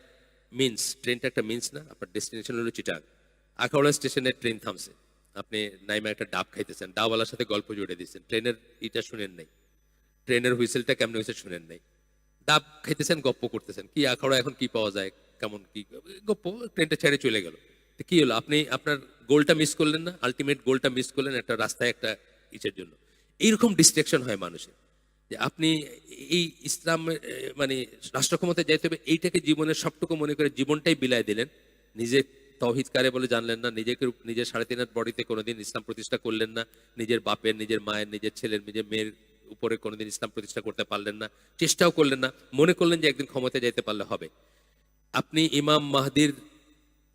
মিনস, ট্রেনটা একটা মিনস না, আপনার ডেস্টিনেশন হলো চিটাং। আখাউড়া স্টেশনে ট্রেন থামছে, আপনি নাইমা একটা ডাব খাইতেছেন, ডাবওয়ালার সাথে গল্প জুড়ে দিচ্ছেন, ট্রেনের ইটা শুনেন নাই, ট্রেনের হুইসেলটা কেমন হয়েছে শুনেন নাই, ডাব খাইতেছেন, গপ্প করতেছেন, কি আখাউড়া এখন কি পাওয়া যায়, কেমন কি গপ্প, ট্রেনটা ছেড়ে চলে গেল। তো কি হলো, আপনি আপনার গোলটা মিস করলেন না, আলটিমেট গোলটা মিস করলেন একটা রাস্তায় একটা ইসের জন্য। এইরকম ডিস্ট্রাকশন হয় মানুষের, যে আপনি এই ইসলাম মানে রাষ্ট্র ক্ষমতায় যাইতে হবে এইটাকে জীবনের সবটুকু মনে করে জীবনটাই বিলায় দিলেন, নিজে তৌহিদ কারে বলে জানলেন না, নিজের 3.5 হাত বডিতে কোনোদিন ইসলাম প্রতিষ্ঠা করলেন না, নিজের বাপের, নিজের মায়ের, নিজের ছেলের, নিজের মেয়ের উপরে কোনোদিন ইসলাম প্রতিষ্ঠা করতে পারলেন না, চেষ্টাও করলেন না, মনে করলেন যে একদিন ক্ষমতায় যাইতে পারলে হবে। আপনি ইমাম মাহদির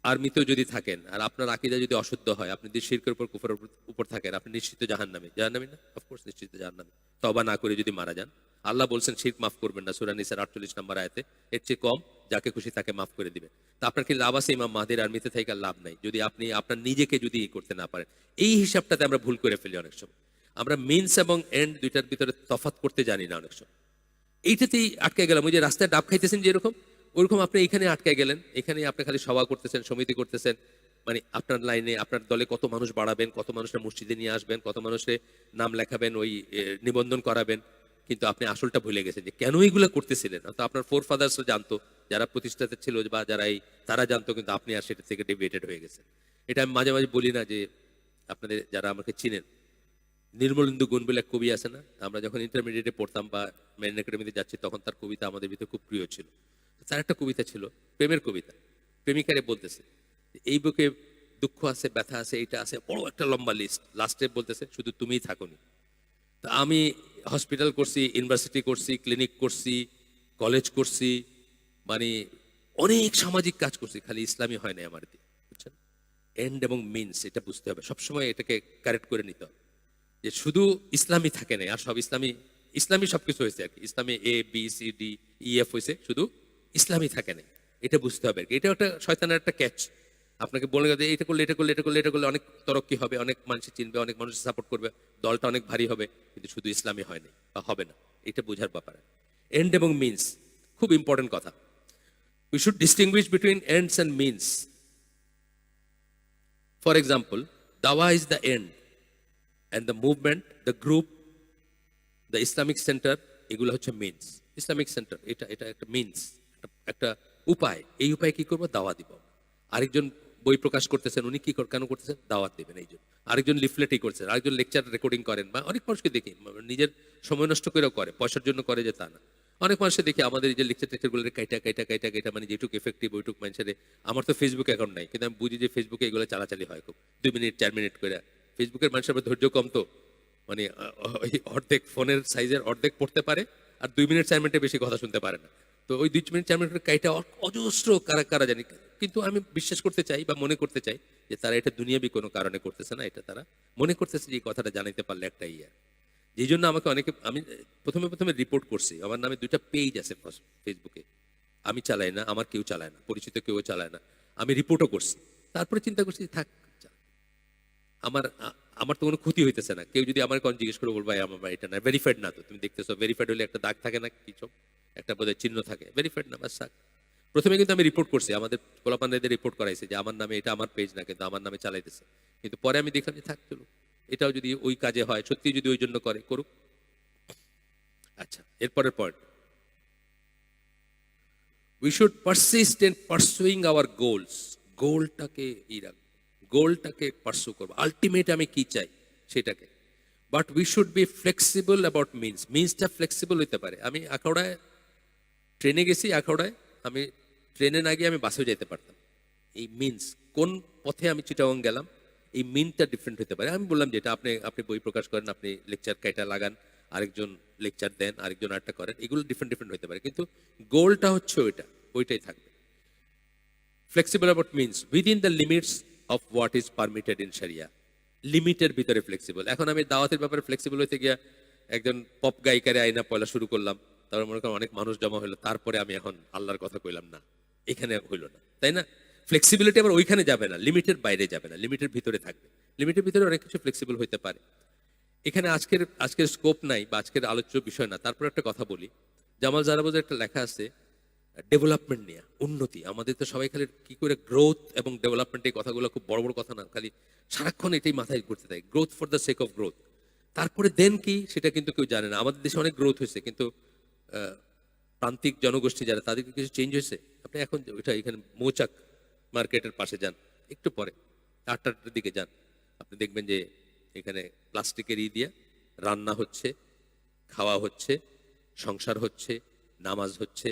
আর্মিতেও যদি থাকেন আর আপনার আকীদা যদি অশুদ্ধ হয়, আপনি যদি শিরকের উপর কুফরের উপর থাকেন, আপনি নিশ্চিত জাহান্নামী। জাহান্নামী না? অফকোর্স নিশ্চিত জাহান্নামী। তওবা না করে যদি মারা যান, আল্লাহ বলছেন শিরক মাফ করবেন না, সূরা নিসার 48 নম্বর আয়াতে। এর চেয়ে কম যাকে খুশি তাকে মাফ করে দিবেন। তা আপনার কি লাভ আছে ইমাম মাহদির আর্মিতে থেকে? লাভ নাই, যদি আপনি আপনার নিজেকে যদি করতে না পারেন। এই হিসাবটাতে আমরা ভুল করে ফেলি অনেক সময়। আমরা মিনস এবং এন্ড দুইটার ভিতরে তফাৎ করতে জানি না অনেক সময়। এইটাতেই আটকে গেলাম। ওই যে রাস্তায় ডাব খাইতেছেন যেরকম, ওরকম আপনি এখানে আটকে গেলেন। এখানে আপনি খালি সভা করতেছেন, সমিতি করতেছেন। মানে আপনার লাইনে আপনার দলে কত মানুষ বাড়াবেন, কত মানুষের মসজিদে নিয়ে আসবেন, কত মানুষের নাম লেখাবেন, ওই নিবন্ধন করাবেন। কিন্তু আপনি আসলটা ভুলে গেছেন যে কেন এইগুলো করতেছিলেন। তো আপনার ফোর ফাদার্সও জানতো, যারা প্রতিষ্ঠাতা ছিল বা যারা তারা জানতো, কিন্তু আপনি আর সেটা থেকে ডেভিয়েটেড হয়ে গেছেন। এটা আমি মাঝে মাঝে বলি না যে আপনাদের যারা আমাকে চিনেন, নির্মলেন্দু গুণ বলে এক কবি আছে না? আমরা যখন ইন্টারমিডিয়েটে পড়তাম বা মেরিন একাডেমিতে যাচ্ছি, তখন তার কবিতা আমাদের ভিতরে খুব প্রিয় ছিল। তার একটা কবিতা ছিল, প্রেমের কবিতা। প্রেমিকারে বলতেছে এই বুকে দুঃখ আছে, ব্যথা আছে, এইটা আছে, বড় একটা লম্বা লিস্ট। লাস্টে বলতেছে শুধু তুমিই থাকোনি। তা আমি হসপিটাল করছি, ইউনিভার্সিটি করছি, ক্লিনিক করছি, কলেজ করছি, মানে অনেক সামাজিক কাজ করছি, খালি ইসলামী হয় না আমার দিয়ে। বুঝছেন? এন্ড এবং মিনস এটা বুঝতে হবে সবসময়, এটাকে কারেক্ট করে নিতে হবে যে শুধু ইসলামী থাকে না, আর সব ইসলামী ইসলামী সবকিছু হয়েছে আর কি। ইসলামী A B C D E F হয়েছে, শুধু ইসলামী থাকে না। এটা বুঝতে হবে আর কি। এটা একটা শয়তানের একটা ক্যাচ। আপনাকে বলে গেছে এটা করলে এটা করলে এটা করলে এটা করলে অনেক তরক্কি হবে, অনেক মানুষ চিনবে, অনেক মানুষ সাপোর্ট করবে, দলটা অনেক ভারী হবে, কিন্তু শুধু ইসলামী হয় না বা হবে না। এটা বোঝার ব্যাপার। এন্ড এবং মিনস খুব ইম্পর্টেন্ট কথা। We should distinguish between ends and means. For example, দাওয়া is the end and the movement, the group, the Islamic center, এগুলো হচ্ছে মিনস। ইসলামিক সেন্টার এটা এটা একটা মিনস, একটা উপায়। এই উপায় কি করবো? দাওয়া দিব। আরেকজন বই প্রকাশ করতেছেন, উনি কি কেন করতেছেন? দাওয়াত দেবেন এই জন্য। আরেকজন লিফলেটই করছেন, আরেকজন লেকচার রেকর্ডিং করেন, বা অনেক মানুষকে দেখি নিজের সময় নষ্ট করেও করে, পয়সার জন্য করে যে তা না। অনেক মানুষকে দেখি আমাদের এই যে লেকচার টেকচারগুলো কাইটা কাইটা কাইটা কাইটা, মানে যেটুকু এফেক্টিভ ওইটুক মানুষের। আমার তো ফেসবুক অ্যাকাউন্ট নাই, কিন্তু আমি বুঝি যে ফেসবুকে এগুলো চালাচালি হয় খুব, 2 মিনিট 4 মিনিট করে। ফেসবুকের মানুষের আবার ধৈর্য কম, তো মানে ওই অর্ধেক ফোনের সাইজের অর্ধেক পড়তে পারে, আর 2 মিনিট 4 মিনিটে বেশি কথা শুনতে পারে না। তো ওই 2 মিনিট 4 মিনিট কাইটা অজস্র কারা কারা জানি। কিন্তু আমি বিশ্বাস করতে চাই বা মনে করতে চাই যে তারা এটা দুনিয়াবি কোনো কারণে করতেছে না, এটা তারা মনে করতেছে যে এই কথাটা জানাইতে পারলে একটা ইয়ে। যেই জন্য আমাকে অনেকে, আমি প্রথমে প্রথমে রিপোর্ট করছি। আমার নামে 2টা পেজ আছে ফেসবুকে, আমি চালাই না, আমার কেউ চালায় না, পরিচিত কেউ চালায় না। আমি রিপোর্টও করছি। তারপরে চিন্তা করছি থাক, আমার আমার তো কোনো ক্ষতি হইতেছে না। কেউ যদি আমার কোন জিজ্ঞেস করে, বলবো আমার এটা না, ভেরিফাইড না। তো তুমি দেখতেছো ভেরিফাইড হলে একটা দাগ থাকে না, কিছু একটা বোধহয় চিহ্ন থাকে, ভেরিফাইড না, বাস থাক। প্রথমে কিন্তু আমি রিপোর্ট করছি, আমাদের পোলাপানদের রিপোর্ট করাইছে যে আমার নামে, এটা আমার পেজ না, কিন্তু আমার নামে চালাইতেছে। কিন্তু পরে আমি দেখলাম যে থাক, চলো, এটাও যদি ওই কাজে হয়, সত্যি যদি ওই জন্য করে, করুক। আচ্ছা, এরপরের point, we should persist in pursuing our goals. গোলটাকে গোলটাকে পারসু করবো, আলটিমেট আমি কি চাই সেটাকে। But we should be flexible about means. মিনসটা ফ্লেক্সিবল হইতে পারে। আমি আখাউড়ায় ট্রেনে গেছি, আখাউড়ায় আমি ট্রেনে না গিয়ে আমি বাসেও যেতে পারতাম। এই মিনস, কোন পথে আমি চিটাগং গেলাম, এই মিনটা ডিফারেন্ট হতে পারে। আমি বললাম যেটা আপনি আপনি বই প্রকাশ করেন, আপনি লেকচার কাইটা লাগান, আরেকজন লেকচার দেন, আরেকজন আরেকটা করেন, এগুলো ডিফারেন্ট ডিফারেন্ট হতে পারে, কিন্তু গোলটা হচ্ছে ওইটাই থাকবে। Flexible about means within the limits of what is permitted in শরিয়া। লিমিটের ভিতরে ফ্লেক্সিবল। এখন আমি দাওয়াতের ব্যাপারে ফ্লেক্সিবল হইতে গিয়া একজন পপ গায়িকারে আইনা পয়লা শুরু করলাম, তারপর মনে করেন অনেক মানুষ জমা হলো, তারপরে আমি এখন আল্লাহর কথা কইলাম না, এখানে হইলো না, তাই না? ফ্লেক্সিবিলিটি আবার ওইখানে যাবে না, লিমিটের বাইরে যাবে না, লিমিটের ভিতরে থাকবে। লিমিটের ভিতরে অনেক কিছু ফ্লেক্সিবল হইতে পারে। এখানে আজকের স্কোপ নাই বা আজকের আলোচ্য বিষয় না, তারপর একটা কথা বলি। জামাল জারাবুজের একটা লেখা আছে ডেভেলপমেন্ট নিয়ে, উন্নতি। আমাদের তো সবাই খালি কি করে গ্রোথ এবং ডেভেলপমেন্ট, এই কথাগুলো খুব বড় বড় কথা না, খালি সারাক্ষণ এটাই মাথায় ঘুরতে থাকে, growth for the sake of growth. তারপরে দেন কি সেটা কিন্তু কেউ জানে না। আমাদের দেশে অনেক গ্রোথ হয়েছে, কিন্তু প্রান্তিক জনগোষ্ঠী যারা, তাদেরকে কিছু চেঞ্জ হয়েছে। আপনি এখন ওইটা এখানে মৌচাক মার্কেটের পাশে যান, একটু পরে 8টার দিকে যান, আপনি দেখবেন যে এখানে প্লাস্টিকের দিয়ে রান্না হচ্ছে, খাওয়া হচ্ছে, সংসার হচ্ছে, নামাজ হচ্ছে,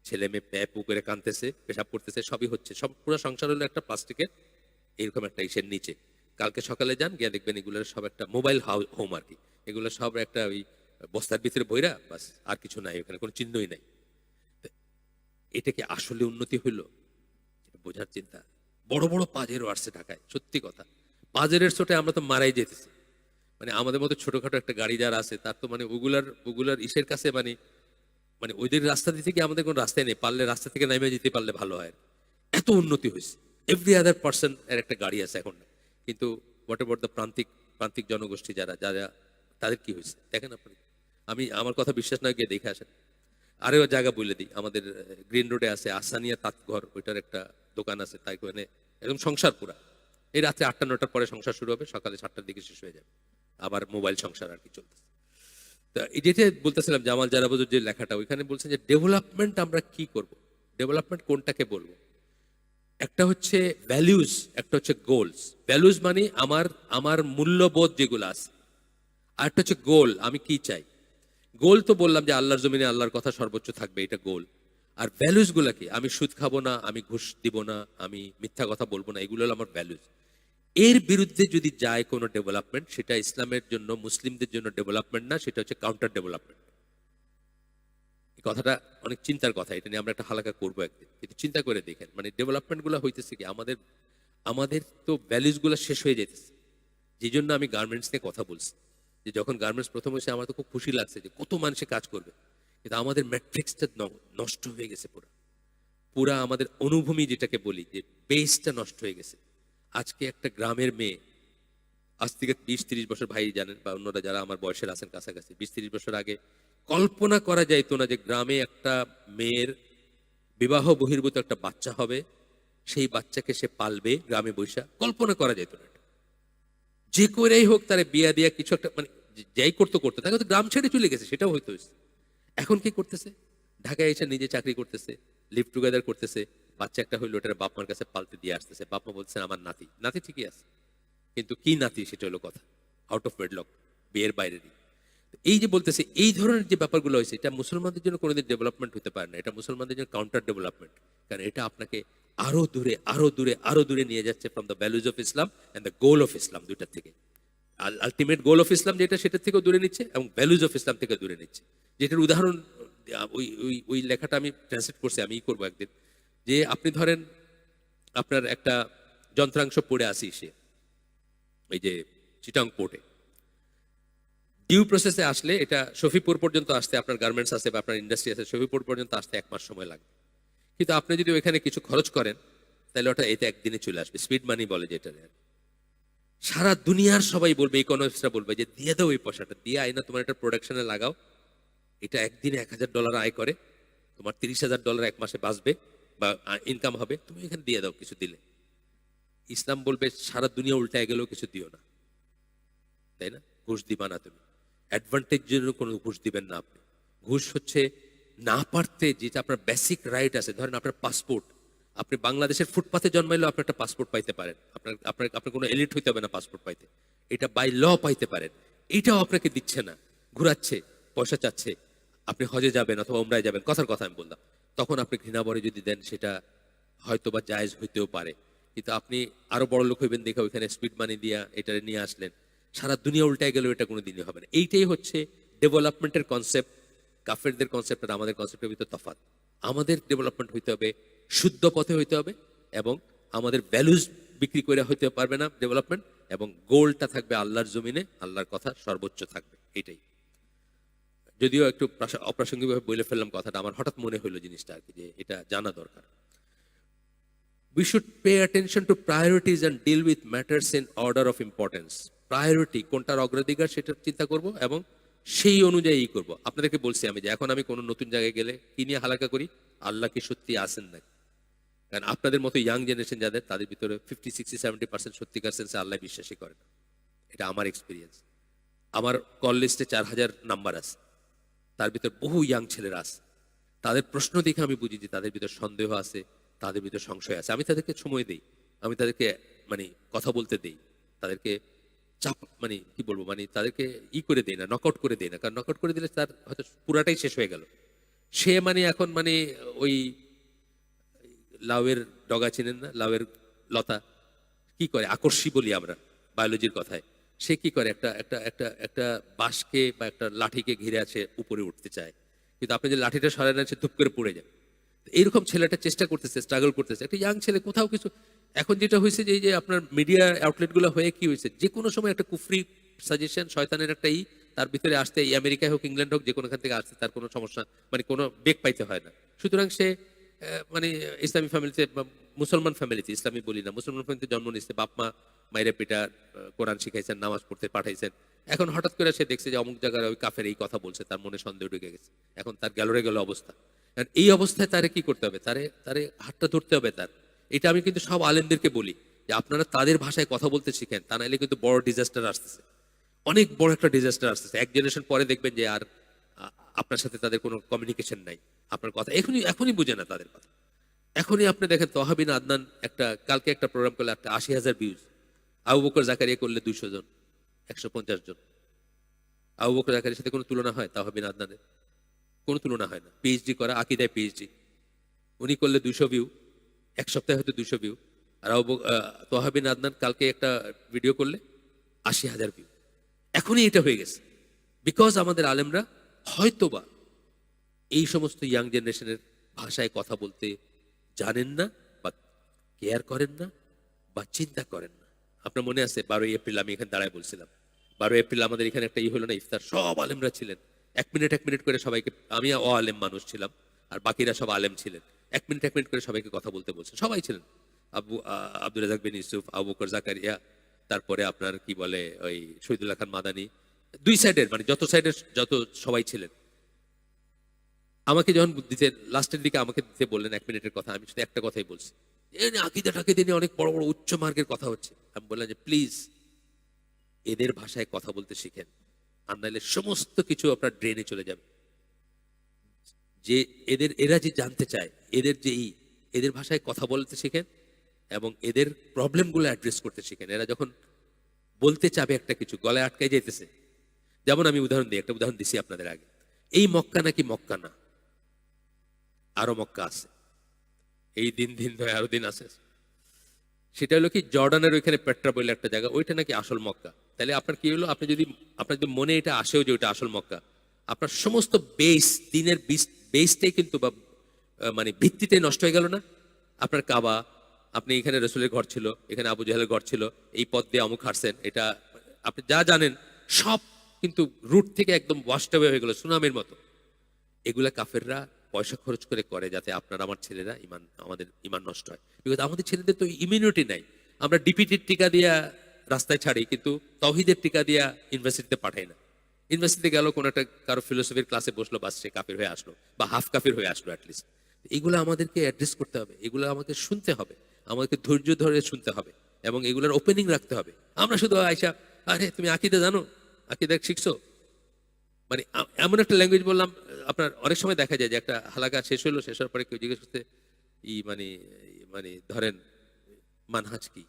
ছেলে মেয়ে প্যাপু করে কাঁদতেছে, পেশাব করতেছে, সবই হচ্ছে। সব পুরো সংসার হলো একটা প্লাস্টিকের এরকম একটা ইসের নিচে। কালকে সকালে যান, গিয়ে দেখবেন এগুলোর সব একটা মোবাইল হোম আর কি। এগুলো সব একটা ওই বস্তার ভিতরে বইরা, বাস, আর কিছু নাই, ওখানে কোনো চিহ্নই নাই। এটা কি আসলে উন্নতি হইলো? এটা বোঝার চিন্তা। বড় বড় পাজেরও আসছে ঢাকায়, সত্যি কথা। পাজেরের চোটে আমরা তো মারাই যেতেছি। মানে আমাদের মতো ছোটখাটো একটা গাড়ি যারা আছে তার তো মানে ওগুলার ওগুলার ইসের কাছে মানে মানে ওদের রাস্তা দিতে গিয়ে আমাদের কোনো রাস্তায় নেই, পারলে রাস্তা থেকে নেমে যেতে পারলে ভালো হয়। এত উন্নতি হয়েছে, এভরি আদার পার্সন এর একটা গাড়ি আছে এখন। কিন্তু হোয়াট অ্যাবাউট দ্য প্রান্তিক প্রান্তিক জনগোষ্ঠী যারা যারা তাদের কি হয়েছে দেখেন আপনি। আমি আমার কথা বিশ্বাস না গিয়ে দেখে আসেন। আরেও জায়গা বলে দিই, আমাদের গ্রিন রোডে আছে আসানিয়া তাঁতঘর, ওইটার একটা দোকান আছে, তাই ওখানে একদম সংসার পুরা। এই রাত্রে 8টা 9টার পরে সংসার শুরু হবে, সকালে 7টার দিকে শেষ হয়ে যাবে। আবার মোবাইল সংসার আর কি চলতেছে। তা এই যেটা বলতেছিলাম জামাল জারাবুজুর যে লেখাটা, ওইখানে বলছেন যে ডেভেলপমেন্ট আমরা কি করব, ডেভেলপমেন্ট কোনটাকে বলবো। একটা হচ্ছে ভ্যালুজ, একটা হচ্ছে গোলস। ভ্যালুজ মানে আমার আমার মূল্যবোধ যেগুলো আছে, আর একটা হচ্ছে গোল, আমি কি চাই। গোল তো বললাম যে আল্লাহর জমিনে আল্লাহর কথা সর্বোচ্চ থাকবে, এটা গোল। আর ভ্যালুজ গুলা কি, আমি সুদ খাবো না, আমি ঘুষ দিব না, আমি মিথ্যা কথা বলবো না, এগুলো হলো আমার ভ্যালুজ। এর বিরুদ্ধে যদি যায় কোনো ডেভেলপমেন্ট, সেটা ইসলামের জন্য মুসলিমদের জন্য ডেভেলপমেন্ট না, সেটা হচ্ছে কাউন্টার ডেভেলপমেন্ট। এই কথাটা অনেক চিন্তার কথা, এটা নিয়ে আমরা একটা হালকা করবো একদিন, কিন্তু চিন্তা করে দেখেন মানে ডেভেলপমেন্ট গুলো হইতেছে কি, আমাদের আমাদের তো ভ্যালুজ গুলো শেষ হয়ে যেতেছে। যে জন্য আমি গার্মেন্টস নিয়ে কথা বলছি, যে যখন গার্মেন্টস প্রথম হয়েছে আমার তো খুব খুশি লাগছে যে কত মানুষে কাজ করবে, কিন্তু আমাদের ম্যাট্রিক্সটা নষ্ট হয়ে গেছে পুরা। পুরা আমাদের অনুভূমি যেটাকে বলি, যে বেসটা নষ্ট হয়ে গেছে। আজকে একটা গ্রামের মেয়ে, আজ থেকে 20-30 বছর, ভাই জানেন বা অন্যরা যারা আমার বয়সের আছেন কাছাকাছি, 20-30 বছর আগে কল্পনা করা যাইতো না যে গ্রামে একটা মেয়ের বিবাহ বহির্ভূত একটা বাচ্চা হবে, সেই বাচ্চাকে সে পালবে গ্রামে বৈশা, কল্পনা করা যেত না। যে করেই হোক তারে বিয়া দিয়া কিছু একটা মানে যাই করতে করতে তাকে তো গ্রাম ছেড়ে চলে গেছে, সেটাও হইতো। এখন কি করতেছে, ঢাকায় এসে নিজে চাকরি করতেছে, লিভ টুগেদার করতেছে, বাচ্চা একটা হইলো, ওটার বাপ মার কাছে পালতে দিয়ে আসতেছে। বাপ মা বলছেন আমার নাতি, নাতি ঠিকই আছে, কিন্তু কি নাতি সেটা হলো কথা, আউট অফ ওয়েডলক, বিয়ের বাইরেরই। এই যে বলতেছে এই ধরনের যে ব্যাপারগুলো হয়েছে, এটা মুসলমানদের জন্য কোনোদিন ডেভেলপমেন্ট হতে পারে না, এটা মুসলমানদের জন্য কাউন্টার ডেভেলপমেন্ট। কারণ এটা আপনাকে আরো দূরে আরো দূরে আরো দূরে নিয়ে যাচ্ছে from the values of Islam and the goal of Islam, দুইটার থেকে। আলটিমেট গোল অফ ইসলাম যেটা, সেটার থেকেও দূরে নিচ্ছে, এবং ভ্যালুজ অফ ইসলাম থেকে দূরে নিচ্ছে। যেটার উদাহরণ ওই ওই ওই লেখাটা আমি ট্রান্সলেট করছি, আমি করবো একদিন। যে আপনি ধরেন আপনার একটা যন্ত্রাংশ পড়ে আসি সে এই যে চিটাং পোর্টে, ডিউ প্রসেসে আসলে এটা শফিপুর পর্যন্ত আসতে, আপনার গার্মেন্টস আছে বা আপনার ইন্ডাস্ট্রি আছে, শফিপুর পর্যন্ত আসতে 1 মাস সময় লাগবে। কিন্তু আপনি যদি ওইখানে কিছু খরচ করেন, তাহলে ওটা এতে একদিনে চলে আসবে, স্পিড মানি বলে যেটা। সারা দুনিয়ার সবাই বলবে, ইকোনমিক্সরা বলবে যে দিয়ে দাও, এই পয়সাটা দিয়ে আইনা তোমার একটা প্রোডাকশনে লাগাও, এটা একদিনে $1000 আয় করে, তোমার $30,000 এক মাসে বাঁচবে বা ইনকাম হবে, তুমি এখানে দিয়ে দাও কিছু দিলে। ইসলাম বলবে সারা দুনিয়া উল্টায় গেলেও কিছু দিও না, তাই না? ঘুষ দিবা না তুমি, অ্যাডভান্টেজ জন্য কোনো ঘুষ দিবেন না আপনি। ঘুষ হচ্ছে না পারতে, যেটা আপনার বেসিক রাইট আছে, ধরেন আপনার পাসপোর্ট, আপনি বাংলাদেশের ফুটপাতে জন্মাইলেও আপনি একটা পাসপোর্ট পাইতে পারেন, আপনার আপনার আপনার কোনো এলিট হইতে হবে না পাসপোর্ট পাইতে, এটা বাই ল পাইতে পারেন। এটাও আপনাকে দিচ্ছে না, ঘুরাচ্ছে, পয়সা চাচ্ছে। আপনি হজে যাবেন অথবা উমরায় যাবেন, কথার কথা আমি বললাম, তখন আপনি ঘৃণাভরে যদি দেন, সেটা হয়তো বা জায়েজ হইতেও পারে। কিন্তু আপনি আরো বড় লোক হইবেন দেখে ওইখানে স্পিড মানি দিয়া এটা নিয়ে আসলেন, সারা দুনিয়া উল্টায় গেলেও এটা কোনো দিনই হবে না। এইটাই হচ্ছে ডেভেলপমেন্টের কনসেপ্ট। কাফেরদের কনসেপ্ট আর আমাদের কনসেপ্টের ভিতরে তফাৎ। আমাদের ডেভেলপমেন্ট হইতে হবে শুদ্ধ পথে হইতে হবে, এবং আমাদের ভ্যালুজ বিক্রি করে হইতে পারবে না ডেভেলপমেন্ট, এবং গোলটা থাকবে আল্লাহর জমিনে, আল্লাহর কথা সর্বোচ্চ থাকবে, এটাই। যদিও একটু অপ্রাসঙ্গিকভাবে বলে ফেললাম কথাটা, আমার হঠাৎ মনে হলো জিনিসটা আর কি, যে এটা জানা দরকার। We should pay attention to priorities and deal with matters in order of importance. Priority কোনটার অগ্রাধিকার সেটা চিন্তা করব, এবং সেই অনুযায়ী করব। আপনাদেরকে বলছি আমি যে এখন আমি কোনো নতুন জায়গায় গেলে কি নিয়ে হালাকা করি, আল্লাহ কি সত্যি আছেন নাকি। কারণ আপনাদের মতো ইয়াং জেনারেশন যাদের, তাদের ভিতরে 50, 60, 70% সত্যিকার সেন্সে আল্লাহ বিশ্বাসই করে না। এটা আমার এক্সপিরিয়েন্স। আমার কল লিস্টে 4000 নাম্বার আছে, তার ভিতর বহু ইয়াং ছেলেরা আছে। তাদের প্রশ্ন দেখে আমি বুঝি যে তাদের ভিতর সন্দেহ আছে, তাদের ভিতর সংশয় আছে। আমি তাদেরকে সময় দেই, আমি তাদেরকে মানে কথা বলতে দেই, তাদেরকে চাপ মানে কি বলবো, মানে তাদেরকে করে দেই না, নকআউট করে দেই না। কারণ নকআউট করে দিলে তার হয়তো পুরাটাই শেষ হয়ে গেল। সে মানে এখন মানে ওই লাউয়ের ডগা চিনেন না, লাউয়ের লতা কি করে, আকর্ষী বলি আমরা বায়োলজির কথায়, সে কি করে একটা একটা একটা একটা বাঁশকে বা একটা লাঠিকে ঘিরে আছে, উপরে উঠতে চায়, কিন্তু আপনি যে লাঠিটা সরাই নেন, সে ধূপ করে পড়ে যায়। এইরকম ছেলেটা চেষ্টা করতেছে, স্ট্রাগল করতেছে, একটা ইয়াং ছেলে কোথাও কিছু এখন যেটা হয়েছে যে এই যে আপনার মিডিয়া আউটলেটগুলো হয়ে কি হয়েছে, যে কোনো সময় একটা কুফরি সাজেশন, শয়তানের একটা তার ভিতরে আসতে, এই আমেরিকায় হোক ইংল্যান্ড হোক যে কোনোখান থেকে আসতে তার কোনো সমস্যা, মানে কোনো বেগ পাইতে হয় না। সুতরাং সে মানে ইসলামী ফ্যামিলিতে বা মুসলমান ফ্যামিলিতে, ইসলামী বলি না, মুসলমান ফ্যামিলিতে জন্ম নিচ্ছে, বাপ মা মায়েরা পিটা কোরআন শিখাইছেন, নামাজ পড়তে পাঠাইছেন। এখন হঠাৎ করে সে দেখছে যে অমুক জায়গায় ওই কাফের এই কথা বলছে, তার মনে সন্দেহ ঢুকে গেছে। এখন তার গেল অবস্থা। আর এই অবস্থায় তারে কি করতে হবে? তারে তারে হাতটা ধরতে হবে তার। এটা আমি কিন্তু সব আলেমদেরকে বলি যে আপনারা তাদের ভাষায় কথা বলতে শিখেন, তা নাহলে কিন্তু বড় ডিজাস্টার আসতেছে, অনেক বড় একটা ডিজাস্টার আসতেছে। এক জেনারেশন পরে দেখবেন যে আর আপনার সাথে তাদের কোনো কমিউনিকেশন নাই, আপনার কথা এখনই এখনই বুঝে না তাদের কথা। এখনই আপনি দেখেন তহা বিন আদনান একটা কালকে একটা প্রোগ্রাম করলে একটা 80,000 ভিউজ, আবু বকর জাকারিয়া করলে 200 জন, 150 জন। আবু বকর জাকারিয়ার সাথে কোনো তুলনা হয়? তহা বিন আদনানের কোনো তুলনা হয় না। পিএইচডি করা, আকিদায় পিএইচডি, উনি করলে 200 ভিউ, এক সপ্তাহে হয়তো 200 ভিউ। আর তহা বিন আদনান কালকে একটা ভিডিও করলে 80,000 ভিউ। এখনই এটা হয়ে গেছে, বিকজ আমাদের আলেমরা হয়তোবা এই সমস্ত ইয়াং জেনারেশনের ভাষায় কথা বলতে জানেন না, বা কেয়ার করেন না, বা চিন্তা করেন না। আপনার মনে আছে 12ই এপ্রিল আমি এখানে দাঁড়ায় বলছিলাম, 12ই এপ্রিল আমাদের এখানে একটা হলো না, ইফতার, সব আলেমরা ছিলেন। 1 মিনিট করে সবাইকে, আমি আলেম মানুষ ছিলাম আর বাকিরা সব আলেম ছিলেন, 1 মিনিট করে সবাইকে কথা বলতে বলছে, সবাই ছিলেন। আব্দুল রাজাক বিন ইউসুফ, আবু বকর জাকারিয়া, তারপরে আপনার কি বলে ওই শহীদুল্লাহ খান মাদানী, দুই সাইডের মানে যত সাইডের যত সবাই ছিলেন। আমাকে যখন দিতে লাস্টের দিকে আমাকে দিতে বললেন 1 মিনিটের কথা, আমি শুধু একটা কথাই বলছি, আকিদা টাকিদা নিয়ে অনেক বড় বড় উচ্চ মার্গের কথা হচ্ছে। আমি বললাম যে প্লিজ এদের ভাষায় কথা বলতে শিখেন, আর নাহলে সমস্ত কিছু আপনার ড্রেনে চলে যাবে। যে এরা যে জানতে চায়, এদের যে এদের ভাষায় কথা বলতে শিখেন এবং এদের প্রবলেমগুলো অ্যাড্রেস করতে শিখেন। এরা যখন বলতে চাবে একটা কিছু, গলায় আটকাই যাইতেছে। যেমন আমি উদাহরণ দিই, একটা উদাহরণ দিছি আপনাদের আগে, এই মক্কা নাকি মক্কা না, আরো মক্কা আছে, এই দিন দিন ধরে আরো দিন আছে। সেটা হলো কি, জর্ডানের ওইখানে পেট্রা বলে একটা জায়গা, ওইটা নাকি আসল মক্কা। তাহলে আপনার কি হলো, আপনি যদি আপনার যদি মনে এটা আসেও যে ওইটা আসল মক্কা, আপনার সমস্ত বেস, দিনের বেসটাই কিন্তু বা মানে ভিত্তিতে নষ্ট হয়ে গেল না। আপনার কাবা, আপনি এখানে রসুলের ঘর ছিল, এখানে আবু জাহেলের ঘর ছিল, এই পথ দিয়ে অমুক হারছেন, এটা আপনি যা জানেন সব কিন্তু রুট থেকে একদম ওয়াশড অ্যাওয়ে হয়ে গেল সুনামের মতো। এগুলা কাফেররা পয়সা খরচ করে যাতে আপনার আমার ছেলেরা আমাদের ইমান নষ্ট হয়। বিকজ আমাদের ছেলেদের তো ইমিউনিটি নাই। আমরা ডিপিটির টিকা দিয়া রাস্তায় ছাড়ি, কিন্তু তৌহিদের টিকা দিয়া ইউনিভার্সিটিতে পাঠাই না। ইউনিভার্সিটিতে গেল, কোন একটা কারো ফিলোসফির ক্লাসে বসলো, বাস সে কাফের হয়ে আসলো, বা হাফ কাফের হয়ে আসলো অ্যাটলিস্ট। এগুলো আমাদেরকে অ্যাড্রেস করতে হবে, এগুলো আমাকে শুনতে হবে, আমাদেরকে ধৈর্য ধরে শুনতে হবে এবং এগুলোর ওপেনিং রাখতে হবে। আমরা শুধু আয়সা, আরে তুমি আকিদা জানো, আকিদা শিখছো, মানে এমন একটা ল্যাঙ্গুয়েজ বললাম। আপনার অনেক সময় দেখা যায় যে একটা হালাকা শেষ হলো, শেষ হওয়ার পরে কেউ জিজ্ঞেস করতে মানে মানে ধরেন মানহাজ কি,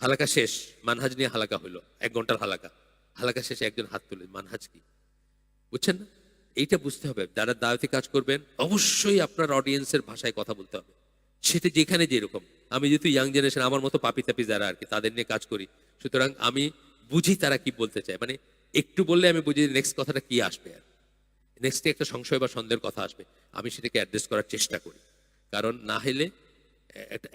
হালাকা শেষ, মানহাজ নিয়ে হালাকা হলো, 1 ঘন্টার হালাকা, হালাকা শেষে একজন হাত তুলে মানহাজ কি, বুঝছেন না? এইটা বুঝতে হবে। যারা দাওয়াতি কাজ করবেন অবশ্যই আপনার অডিয়েন্সের ভাষায় কথা বলতে হবে, সেটা যেখানে যেরকম। আমি যেহেতু ইয়াং জেনারেশন, আমার মতো পাপি তাপি যারা আর কি, তাদের নিয়ে কাজ করি, সুতরাং আমি বুঝি তারা কি বলতে চায়। মানে একটু বললে আমি বুঝি নেক্সট কথাটা কি আসবে, আর নেক্সটে একটা সংশয় বা সন্দেহের কথা আসবে, আমি সেটাকে অ্যাড্রেস করার চেষ্টা করি। কারণ না হলে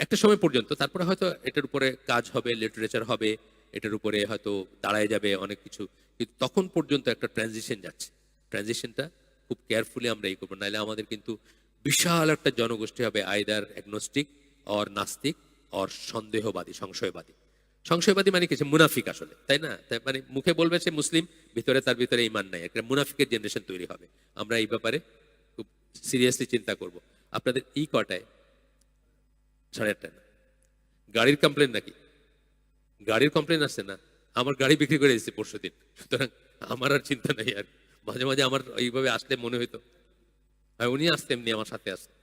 একটা সময় পর্যন্ত, তারপরে হয়তো এটার উপরে কাজ হবে, লিটারেচার হবে, এটার উপরে হয়তো দাঁড়ায় যাবে অনেক কিছু, কিন্তু তখন পর্যন্ত একটা ট্রানজিশন যাচ্ছে। ট্রানজিশনটা খুব কেয়ারফুলি আমরা এই করবো, নাহলে আমাদের কিন্তু বিশাল একটা জনগোষ্ঠী হবে আইদার অ্যাগনোস্টিক অর নাস্তিক অর সন্দেহবাদী, সংশয়বাদী। সংশয়বাদী মানে কিছু মুনাফিক আসলে, তাই না? তাই মানে মুখে বলবে সে মুসলিম, ভিতরে তার ভিতরে ইমান নাই, একটা মুনাফিকের জেনারেশন তৈরি হবে। আমরা এই ব্যাপারে খুব সিরিয়াসলি চিন্তা করব। আপনাদের এই কটায় 8:30 না, গাড়ির কমপ্লেন নাকি? গাড়ির কমপ্লেন আসছে না, আমার গাড়ি বিক্রি করে দিচ্ছে পরশুদিন, সুতরাং আমার আর চিন্তা নেই। আর মাঝে মাঝে আমার এইভাবে আসলে মনে হইতো, আর উনি আসতে এমনি আমার সাথে আসতে,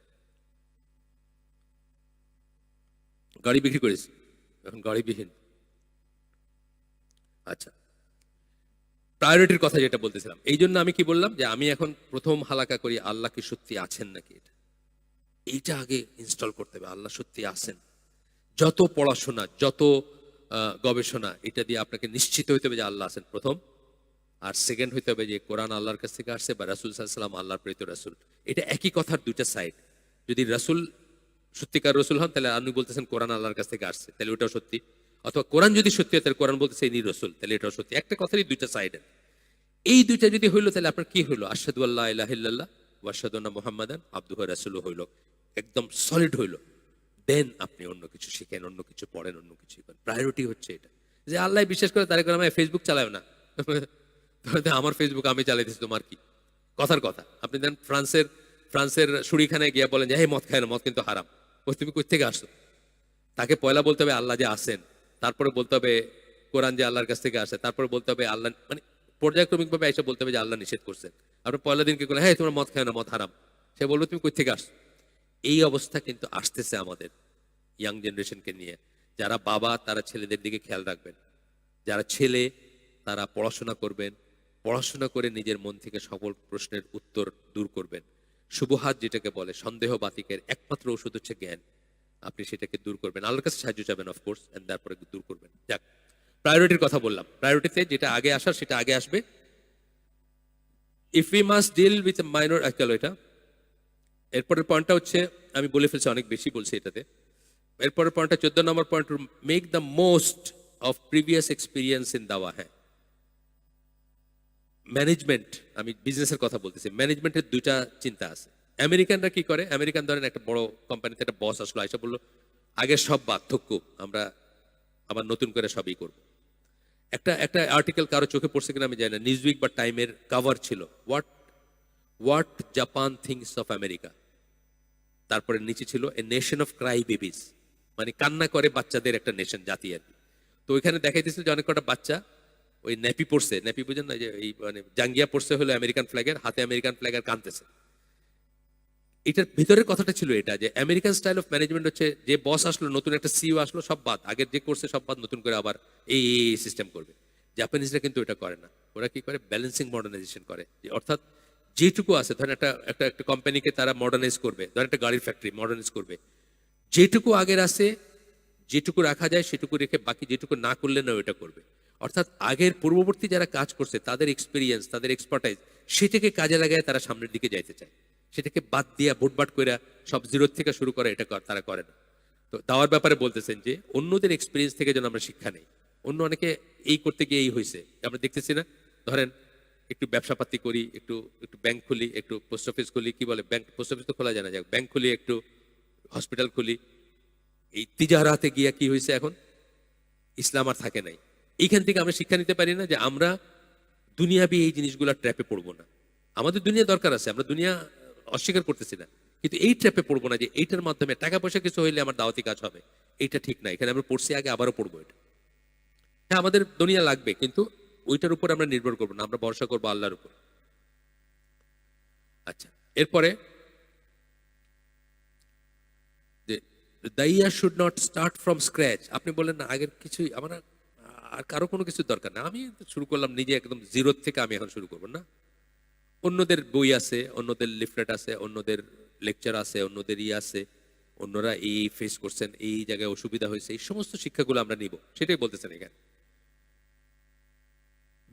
গাড়ি বিক্রি করেছি, এখন গাড়িবিহীন। আচ্ছা, প্রায়োরিটির কথা যেটা বলতেছিলাম, এই জন্য আমি কি বললাম যে আমি এখন প্রথম হালাকা করি আল্লাহ কি সত্যি আছেন নাকি, এইটা আগে ইনস্টল করতে হবে। আল্লাহ সত্যি আছেন, যত পড়াশোনা, যত গবেষণা, এটা দিয়ে আপনাকে নিশ্চিত হইতে হবে যে আল্লাহ আছেন প্রথম। আর সেকেন্ড হইতে হবে যে কোরআন আল্লাহর কাছ থেকে আসছে, বা রাসূল সাল্লাল্লাহু আলাইহি ওয়াসাল্লাম আল্লাহর প্রেরিত রাসূল। এটা একই কথার দুইটা সাইড। যদি রাসূল সত্যিকার রসুল হন, তাহলে আপনি বলতেছেন কোরআন আল্লাহর কাছ থেকে আসছে, তাহলে ওটাও সত্যি। অথবা কোরআন যদি সত্যি হয়, তাহলে কোরআন বলতেছে ইনি রসুল, তাহলে এটাও সত্যি। একটা কথারই দুইটা সাইড। এই দুইটা যদি হইলো, তাহলে আপনার কি হইলো? আশহাদু আল্লা ইলাহা ইল্লাল্লাহ ওয়া আশহাদু আন্না মুহাম্মাদান আবদুহু ওয়া রাসূলুহু হইলো, একদম সলিড হইলো। দেন আপনি অন্য কিছু শিখেন, অন্য কিছু পড়েন, অন্য কিছু করেন। প্রায়োরিটি হচ্ছে এটা। যে আল্লাহ বিশ্বাস করে তারে করে আমি ফেসবুক চালায় না। তাহলে আমার ফেসবুক আমি চালাইতেছি, তোমার কি? কথার কথা। আপনি দেন ফ্রান্সের শুড়িখানায় গিয়া বলেন যে হে মদ খায় না, মদ কিন্তু হারাম। ওই তুমি কই থেকে আসছো? তাকে পয়লা বলতে হবে আল্লাহ যে আসেন, তারপরে বলতে হবে কোরআন যে আল্লাহর কাছ থেকে আসে, তারপরে বলতে হবে আল্লাহ, মানে পর্যায়ক্রমিক ভাবে এসে বলতে হবে যে আল্লাহ নিষেধ করছেন। আপনি পয়লা দিনকে বলে হ্যাঁ তোমরা মদ খায় না, মদ হারাম, সে বলবে তুমি কই থেকে আসছো? এই অবস্থা কিন্তু আসতেছে আমাদের ইয়াং জেনারেশনকে নিয়ে। যারা বাবা তারা ছেলেদের দিকে খেয়াল রাখবেন, যারা ছেলে তারা পড়াশোনা করবেন, পড়াশোনা করে নিজের মন থেকে সকল প্রশ্নের উত্তর দূর করবেন। শুভহাত যেটাকে বলে, সন্দেহ বাতিকের একমাত্র ওষুধ হচ্ছে জ্ঞান। আপনি সেটাকে দূর করবেন, আল্লাহর কাছে সাহায্য চাবেন অফকোর্স, এন্ড তারপরে দূর করবেন। যাক, প্রায়োরিটির কথা বললাম। প্রায়োরিটিতে যেটা আগে আসার সেটা আগে আসবে। If we must deal with minor, এটা এরপরের পয়েন্টটা হচ্ছে, আমি বলে ফেলছি, অনেক বেশি বলছি এটাতে। এরপরের পয়েন্টটা 14 number point, make the most of previous experience in দাওয়া। হ্যাঁ, ম্যানেজমেন্ট, আমি বিজনেসের কথা বলতেছি। ম্যানেজমেন্টের দুইটা চিন্তা আছে। আমেরিকানরা কি করে? আমেরিকান ধরেন একটা বড় কোম্পানিতে একটা বস আসলো, আইসা বললো আগের সব বার্ধক্য আমরা আবার নতুন করে সবই করব। একটা একটা আর্টিকেল কারো চোখে পড়ছে কিনা আমি জানি না, নিউজউইক বা টাইমের কভার ছিল, what what Japan things of America. তারপরে নিচে ছিল a nation of Cry babies, মানে কান্না করে বাচ্চাদের একটা নেশন, জাতি আর কি। তো ওইখানে দেখাইতেছিল যে অনেক কটা বাচ্চা ওই ন্যাপি পড়ছে, ন্যাপি বুঝেন না, যে এই মানে জাঙ্গিয়া পড়ছে হলো আমেরিকান ফ্ল্যাগের, হাতে আমেরিকান ফ্ল্যাগ, আর কাঁদতেছে। এটার ভিতরের কথাটা ছিল এটা, যে আমেরিকান স্টাইল অফ ম্যানেজমেন্ট হচ্ছে যে বস আসলো, নতুন একটা সিইও আসলো, সব বাদ, আগের যে করছে সব বাদ, নতুন করে আবার এই সিস্টেম করবে। জাপানিজরা কিন্তু এটা করে না। ওরা কি করে? ব্যালেন্সিং মডার্নাইজেশন করে। অর্থাৎ যেটুকু আছে, ধরেন একটা একটা একটা কোম্পানিকে তারা মডার্নাইজ করবে, ধরেন একটা গাড়ির ফ্যাক্টরি মডার্নাইজ করবে, যেটুকু আগের আছে, যেটুকু রাখা যায় সেটুকু রেখে বাকি যেটুকু না করলে না ওইটা করবে। অর্থাৎ আগের পূর্ববর্তী যারা কাজ করছে তাদের এক্সপিরিয়েন্স, তাদের এক্সপার্টাইজ, সেটাকে কাজে লাগায় তারা সামনের দিকে যাইতে চায়। সেটাকে বাদ দিয়া বুটবাট করে সব জিরো থেকে শুরু করে, এটা তারা করে না। তো দাওয়ার ব্যাপারে বলতেছেন যে অন্যদের এক্সপিরিয়েন্স থেকে যেন আমরা শিক্ষা নেই। অন্য অনেকে এই করতে গিয়ে এই হয়েছে, আমরা দেখতেছি না? ধরেন একটু ব্যবসা পাতি করি, একটু একটু ব্যাংক খুলি, একটু পোস্ট অফিস খুলি, কি বলে ব্যাংক, পোস্ট অফিস তো খোলা যায় না, যাক ব্যাংক খুলি, একটু হসপিটাল খুলি। এই তিজারাতে গিয়া কি হয়েছে এখন? ইসলাম আর থাকে নাই। এইখান থেকে আমরা শিক্ষা নিতে পারি না যে আমরা দুনিয়াবি এই জিনিসগুলো ট্র্যাপে পড়বো না। আমাদের দুনিয়া দরকার আছে, আমরা দুনিয়া অস্বীকার করতেছি না, কিন্তু এই ট্র্যাপে পড়বো না যে এইটার মাধ্যমে টাকা পয়সা কিছু হইলে আমার দাওয়াতি কাজ হবে। এইটা ঠিক না। এখানে আমরা পড়ছি আগে, আবারও পড়বো এটা। হ্যাঁ, আমাদের দুনিয়া লাগবে, কিন্তু ওইটার উপর আমরা নির্ভর করবো না, আমরা ভরসা করবো আল্লাহর উপর। আচ্ছা, এরপরে যে the year should not start from scratch. আপনি বলেন না আগের কিছুই আমার আর কারো কোনো কিছুর দরকার না, আমি শুরু করলাম নিজে একদম জিরো থেকে, আমি এখন শুরু করবো না। অন্যদের বই আছে, অন্যদের লিফলেট আছে, অন্যদের লেকচার আছে, অন্যদের আছে, অন্যরা এই ফেস করছেন, এই জায়গায় অসুবিধা হয়েছে, এই সমস্ত শিক্ষাগুলো আমরা নিব, সেটাই বলতেছেন এখানে।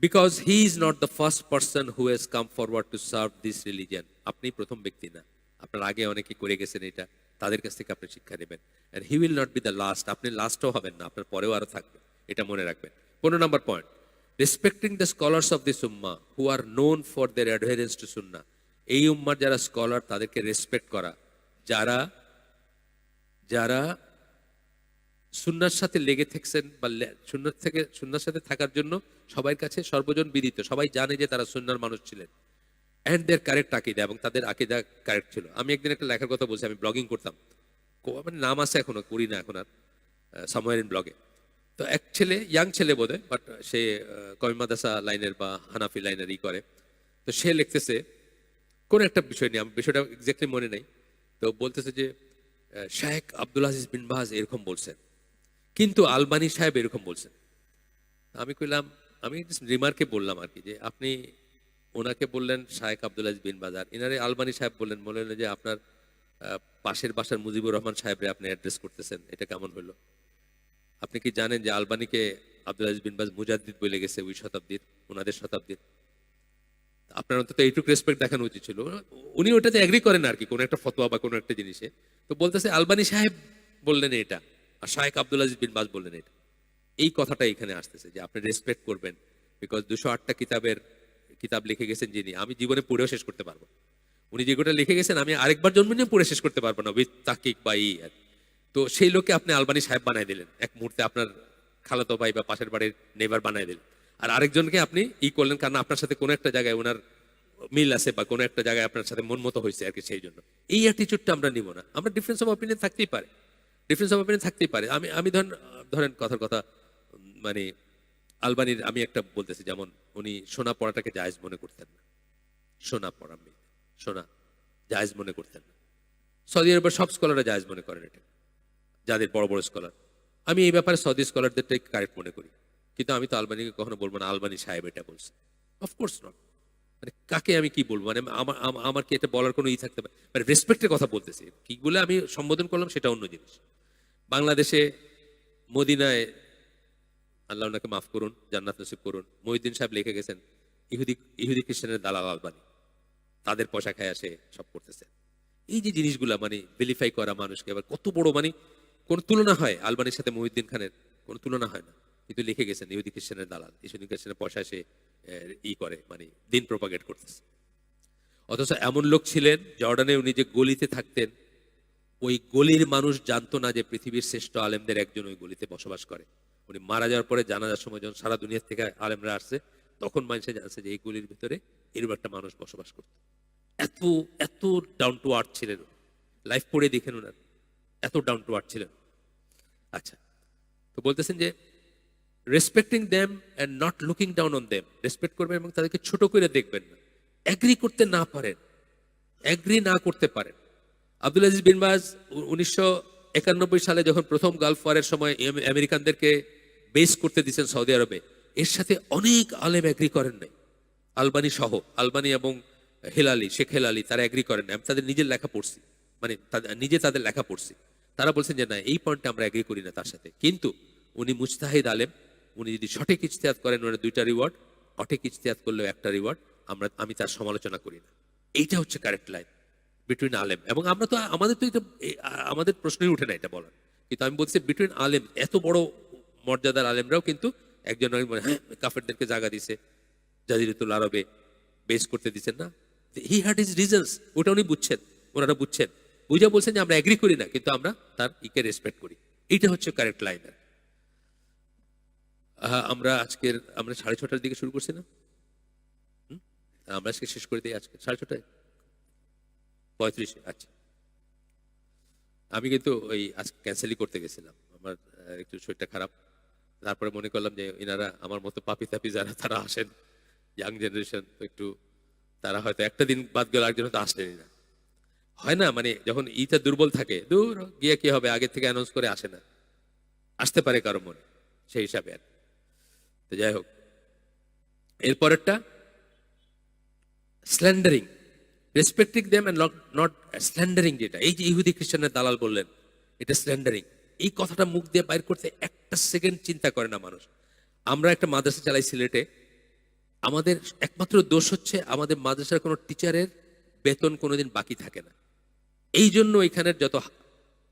Because he is not the first person who has come forward to serve this religion. আপনি প্রথম ব্যক্তি না, আপনার আগে অনেকে করে গেছেন এটা, তাদের কাছ থেকে আপনি শিক্ষা নেবেন। And he will not be the last, আপনি লাস্টও হবেন না, আপনার পরেও আরো থাকবে, এটা মনে রাখবেন। 15 number point, respecting the scholars of this উম্মাহ who are known for their adherence to সুন্নাহ। এই উম্মার যারা স্কলার তাদেরকে রেসপেক্ট করা, যারা যারা সুন্নাহর সাথে লেগে থাকছেন বা সুন্নাহর সাথে থাকার জন্য সবার কাছে সর্বজন বিদিত, সবাই জানে যে তারা সুন্নাহর মানুষ ছিলেন। অ্যান্ড দেয়ার কারেক্ট আকিদা, এবং তাদের আকিদা কারেক্ট ছিল। আমি একদিন একটা লেখার কথা বলছি, আমি ব্লগিং করতাম, মানে নাম আছে, এখনো করি না এখন আর, সামওয়্যার ইন ব্লগে। তো এক ছেলে, ইয়াং ছেলে বোধ হয়, বাট সে কমি মাদ্রাসা লাইনের বা হানাফি লাইনের করে। তো সে লিখতেছে কোন একটা বিষয় নিয়ে, আমার বিষয়টা এক্স্যাক্টলি মনে নেই। তো বলতেছে যে শায়েখ আব্দুল আজিজ বিন বাজ এরকম বলছেন, কিন্তু আলবানী সাহেব এরকম বলছেন। আমি কইলাম, আমি রিমার্কে বললাম আর কি, যে আপনি ওনাকে বললেন শায়েখ আব্দুল আজিজ বিন বাজ, আর ইনারে আলবানী সাহেব বললেন যে আপনার পাশের বাসার মুজিবুর রহমান সাহেবরে আপনি অ্যাড্রেস করতেছেন, এটা কেমন হলো? আপনি কি জানেন যে আলবানীকে আব্দুল আজিজ বিন বাজ মুজাদ্দিদ বলে গেছে ওই শতাব্দীর, ওনাদের শতাব্দীর? আপনার অন্তত এইটুকু রেসপেক্ট দেখানো উচিত ছিল। উনি ওটাতে এগ্রি করেন আর কি, কোনো একটা ফতোয়া বা কোনো একটা জিনিসে। তো বলতেছে আলবানী সাহেব বললেন এটা, আর শায়েখ আব্দুল আজিজ বিন বাজ বললেন এটা। এই কথাটা এখানে আসতেছে যে আপনি রেসপেক্ট করবেন, বিকজ 208টা কিতাব লিখে গেছেন যিনি, আমি জীবনে পড়েও শেষ করতে পারবো না। উনি যেগুলো লিখে গেছেন আমি আরেকবার জন্ম নিয়ে পড়ে শেষ করতে পারবো না, উইথ তাকিক বা আর কি। তো সেই লোককে আপনি আলবানী সাহেব বানাই দিলেন এক মুহূর্তে, আপনার খালাতো ভাই বা পাশের বাড়ির নেবার বানাই দিলেন। আর আরেকজনকে আপনি করলেন কারণ আপনার সাথে কোনো একটা জায়গায় ওনার মিল আছে বা কোনো একটা জায়গায় আপনার সাথে মন মতো হয়েছে আর কি, সেই জন্য এই অ্যাটিচিউডটা আমরা নিব না। আমরা ডিফারেন্স অফ অপিনিয়ন থাকতেই পারে, ডিফারেন্স অফ অপিনিয়ন থাকতেই পারে। আমি আমি ধরেন ধরেন কথার কথা মানে আলবানির আমি একটা বলতেছি, যেমন উনি সোনা পড়াটাকে জায়েজ মনে করতেন না। সোনা পড়া সোনা জায়েজ মনে করতেন না। সৌদি আরবের সব স্কলাররা জায়েজ মনে করেন এটা, যাদের বড় বড় স্কলার। আমি এই ব্যাপারে সৌদি স্কলারদেরটাই কারেক্ট মনে করি, কিন্তু আমি তো আলবানিকে কখনো বলবো না আলবানি সাহেব এটা বলছে। Of course not. মানে কাকে আমি কি বলবো, মানে আমার কি এটা বলার কোনো থাকতে পারে? মানে রেসপেক্টের কথা বলতেছি, কি বলে আমি সম্বোধন করলাম সেটা অন্য জিনিস। বাংলাদেশে মদিনায়, আল্লাহ ওনাকে মাফ করুন, জান্নাত নসিব করুন, মহিউদ্দিন সাহেব লিখে গেছেন ইহুদি ইহুদি খ্রিস্টানের দালাল আলবানি, তাদের পয়সা খায় আসে সব করতেছে। এই যে জিনিসগুলা মানে ভেরিফাই করা মানুষকে, আবার কত বড় মানে কোনো তুলনা হয় আলবানির সাথে মহিউদ্দিন খানের? কোনো তুলনা হয় না, কিন্তু লিখে গেছেন ইহুদি খ্রিস্টানের দালাল, ইহুদি খ্রিস্টানের পয়সা সে করে মানে দিন প্রপাগেট করতেছে। অথচ এমন লোক ছিলেন জর্ডানে, উনি যে গলিতে থাকতেন, ওই গলির মানুষ জানতো না যে পৃথিবীর শ্রেষ্ঠ আলেমদের একজন ওই গলিতে বসবাস করে। উনি মারা যাওয়ার পরে জানাজার সময় যখন সারা দুনিয়া থেকে আলেমরা আসছে, তখন মানুষে জানছে যে এই গলির ভিতরে এরকম একটা মানুষ বসবাস করত। এত এত ডাউন টু আর্থ ছিলেন। লাইফ পড়ে দেখেন ওনার, এত ডাউন টু আর্থ ছিলেন। আচ্ছা, তো বলতেছেন যে respecting them and not looking down on them, respect করবেন এবং তাদেরকে ছোট করে দেখবেন না। অ্যাগ্রি করতে না পারেন, অ্যাগ্রি না করতে পারেন। আব্দুল আজিজ বিন বাজ 1991 সালে যখন প্রথম গালফ ওয়ারের সময় আমেরিকানদেরকে বেস করতে দিচ্ছেন সৌদি আরবে, এর সাথে অনেক আলেম অ্যাগ্রি করেন নাই, আলবানি সহ। আলবানি এবং হেলালি, শেখ হেলালি, তারা অ্যাগ্রি করেন না। আমি তাদের নিজের লেখা পড়ছি, মানে নিজে তাদের লেখা পড়ছি। তারা বলছেন যে না, এই পয়েন্টে আমরা অ্যাগ্রি করি না তার সাথে, কিন্তু উনি মুজতাহিদ আলেম, উনি যদি সঠিক ইজতিহাদ করেন ওনার 2টা রিওয়ার্ড, অঠিক ইজতিহাদ করলেও 1টা রিওয়ার্ড। আমি তার সমালোচনা করি না। এইটা হচ্ছে কারেক্ট লাইন বিটুইন আলেম। এবং আমরা তো আমাদের তো এটা আমাদের প্রশ্নই উঠে না এটা বলার, কিন্তু আমি বলছি বিটুইন আলেম, এত বড় মর্যাদার আলেমরাও কিন্তু একজন হ্যাঁ কাফেরদেরকে জায়গা দিছে, জাজিরাতুল আরবে বেস করতে দিচ্ছেন না, হি হ্যাড হিজ রিজনস, ওটা উনি বুঝছেন, ওনারা বুঝছেন, বুঝা বলছেন যে আমরা এগ্রি করি না, কিন্তু আমরা তার রেসপেক্ট করি। এইটা হচ্ছে কারেক্ট লাইন। আমরা 6:30টার দিকে শুরু করছি না? আমরা আজকে শেষ করে দিই আজকে 6:30, 35। আচ্ছা, আমি কিন্তু ওই আজকে ক্যান্সেলই করতে গেছিলাম, আমার একটু শরীরটা খারাপ। তারপরে মনে করলাম যে এনারা আমার মতো পাপি তাপি যারা তারা আসেন, ইয়াং জেনারেশন, তো একটু তারা হয়তো একটা দিন বাদ গেল, আরেকজন হয়তো আসলেনই না। হয় না, মানে যখন ইটা দুর্বল থাকে, দূর গিয়ে কি হবে, আগে থেকে অ্যানাউন্স করে আসে না, আসতে পারে কারো মনে, সেই হিসাবে আর। তো যাই হোক, এরপরেরটা স্ল্যান্ডারিং, রেসপেক্টিং দেম এন্ড নট স্ল্যান্ডারিং, যেটা এই যে ইহুদি খ্রিস্টানের দালাল বললেন, এটা স্ল্যান্ডারিং। এই কথাটা মুখ দিয়ে বাইর করতে একটা সেকেন্ড চিন্তা করে না মানুষ। আমরা একটা মাদ্রাসা চালাই সিলেটে, আমাদের একমাত্র দোষ হচ্ছে আমাদের মাদ্রাসার কোনো টিচারের বেতন কোনোদিন বাকি থাকে না। এই জন্য এখানের যত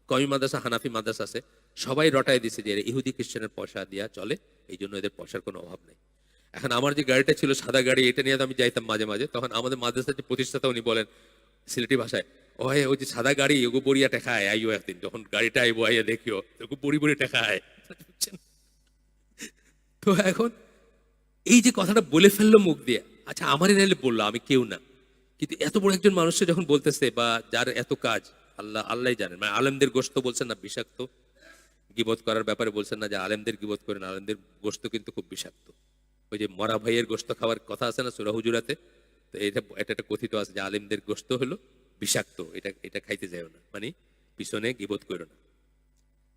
কমি মাদ্রাসা, হানাফি মাদ্রাসা আছে, সবাই রটায় দিছে যে ইহুদি খ্রিস্টানের পয়সা দিয়া চলে, এই জন্য এদের পয়সার কোনো অভাব নেই। এখন আমার যে গাড়িটা ছিল সাদা গাড়ি, এটা নিয়ে তো আমি যাইতাম মাঝে মাঝে, তখন আমাদের মাদ্রাসার যে প্রতিষ্ঠাতা উনি বলেন সিলেটি ভাষায়, ওই যে সাদা গাড়ি ওগো বড়িয়া টেকায় আইও, একদিন যখন গাড়িটা আইবো আইয়া দেখিও ওগো বড়ি বড়ি টেকায়। তো এখন এই যে কথাটা বলে ফেললো মুখ দিয়ে, আচ্ছা আমারই নাইলে বললো, আমি কেউ না, কিন্তু এত বড় একজন মানুষকে যখন বলতেছে, বা যার এত কাজ, আল্লাহ জানেন, মানে আলেমদের গোশত বলছেন না বিষাক্ত, গিবত করার ব্যাপারে বলছেন না যে আলেমদের গিবত করেন, আলেমদের গোশত কিন্তু খুব বিষাক্ত। ওই যে মরা ভাইয়ের গোশত খাওয়ার কথা আছে না সূরা হুজুরাতে, তো এটা একটা কথিত আছে যে আলেমদের গোশত হলো বিষাক্ত, এটা খাইতে যাও না, মানে পিছনে গিবত করো না,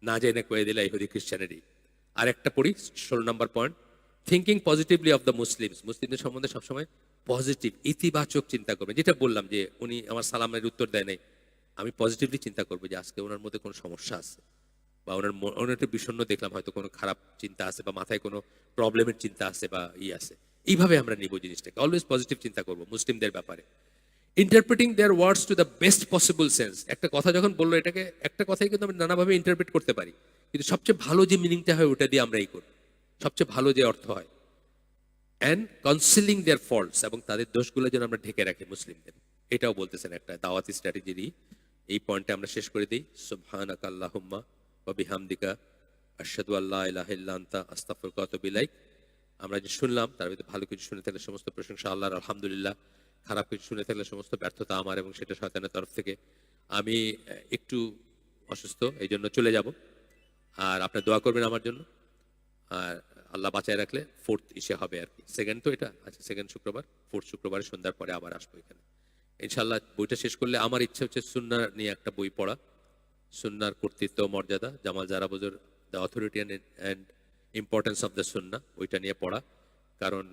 না জেনে কয়ে দিলে ইহুদি খ্রিস্টানেরই। আর একটা পড়ি 16 number point, thinking positively of the Muslims, মুসলিমদের সম্বন্ধে সবসময় পজিটিভ, ইতিবাচক চিন্তা করবেন। যেটা বললাম যে উনি আমার সালামের উত্তর দেয় নাই, আমি পজিটিভলি চিন্তা করবো যে আজকে ওনার মধ্যে কোনো সমস্যা আছে, বা ওনার একটু বিষণ্ণ দেখলাম, হয়তো কোনো খারাপ চিন্তা আছে, বা মাথায় কোনো প্রবলেমের চিন্তা আছে, বা আছে, এইভাবে আমরা নিব জিনিসটাকে, অলওয়েজ পজিটিভ চিন্তা করব মুসলিমদের ব্যাপারে। Interpreting their words to the best possible sense. একটা কথা যখন বললো, এটাকে একটা কথাই কিন্তু আমরা নানাভাবে ইন্টারপ্রেট করতে পারি, কিন্তু সবচেয়ে ভালো যে মিনিংটা হয় ওটা দিয়ে আমরা এই করি, সবচেয়ে ভালো যে অর্থ হয়। অ্যান্ড কনসিলিং দেয়ার ফল্টস, এবং তাদের দোষগুলো যেন আমরা ঢেকে রাখি মুসলিমদের, এটাও বলতেছেন একটা দাওয়াতি স্ট্র্যাটেজিরই। এই পয়েন্টে আমরা শেষ করে দিই। সুবহানাকা আল্লাহুম্মা ওয়া বিহামদিকা আশহাদু আল্লা ইলাহা ইল্লা আনতা আস্তাগফিরুকা ওয়া আতুবু ইলাইক। আমরা যে শুনলাম তার ভিতরে ভালো কিছু শুনে থাকলে সমস্ত প্রশংসা আল্লাহর, আলহামদুলিল্লাহ। খারাপ কিছু শুনে থাকলে সমস্ত ব্যর্থতা আমার, এবং সেটা শয়তানের তরফ থেকে। আমি একটু অসুস্থ, এই জন্য চলে যাব, আর আপনার দোয়া করবেন আমার জন্য। আর আল্লাহ বাঁচায় রাখলে ফোর্থ ইসে হবে আর কি, সেকেন্ড তো এটা, আচ্ছা সেকেন্ড শুক্রবার, ফোর্থ শুক্রবারে সন্ধ্যার পরে আবার আসবো এখানে ইনশাল্লাহ। বইটা শেষ করলে আমার ইচ্ছা হচ্ছে সুন্নাহ নিয়ে একটা বই পড়া, সুন্নাহর কর্তৃত্ব মর্যাদা, Jamal Zarabozo the authority and importance of the সুন্নাহ, ওইটা নিয়ে পড়া। কারণ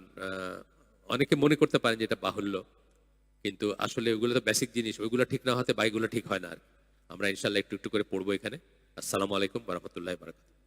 অনেকে মনে করতে পারেন যে এটা বাহুল্য, কিন্তু আসলে ওইগুলো তো বেসিক জিনিস, ওইগুলো ঠিক না হতে বাইগুলো ঠিক হয় না। আর আমরা ইনশাল্লাহ একটু একটু করে পড়বো এখানে। আসসালামু আলাইকুম ওয়া রাহমাতুল্লাহি ওয়া বারাকাতুহু।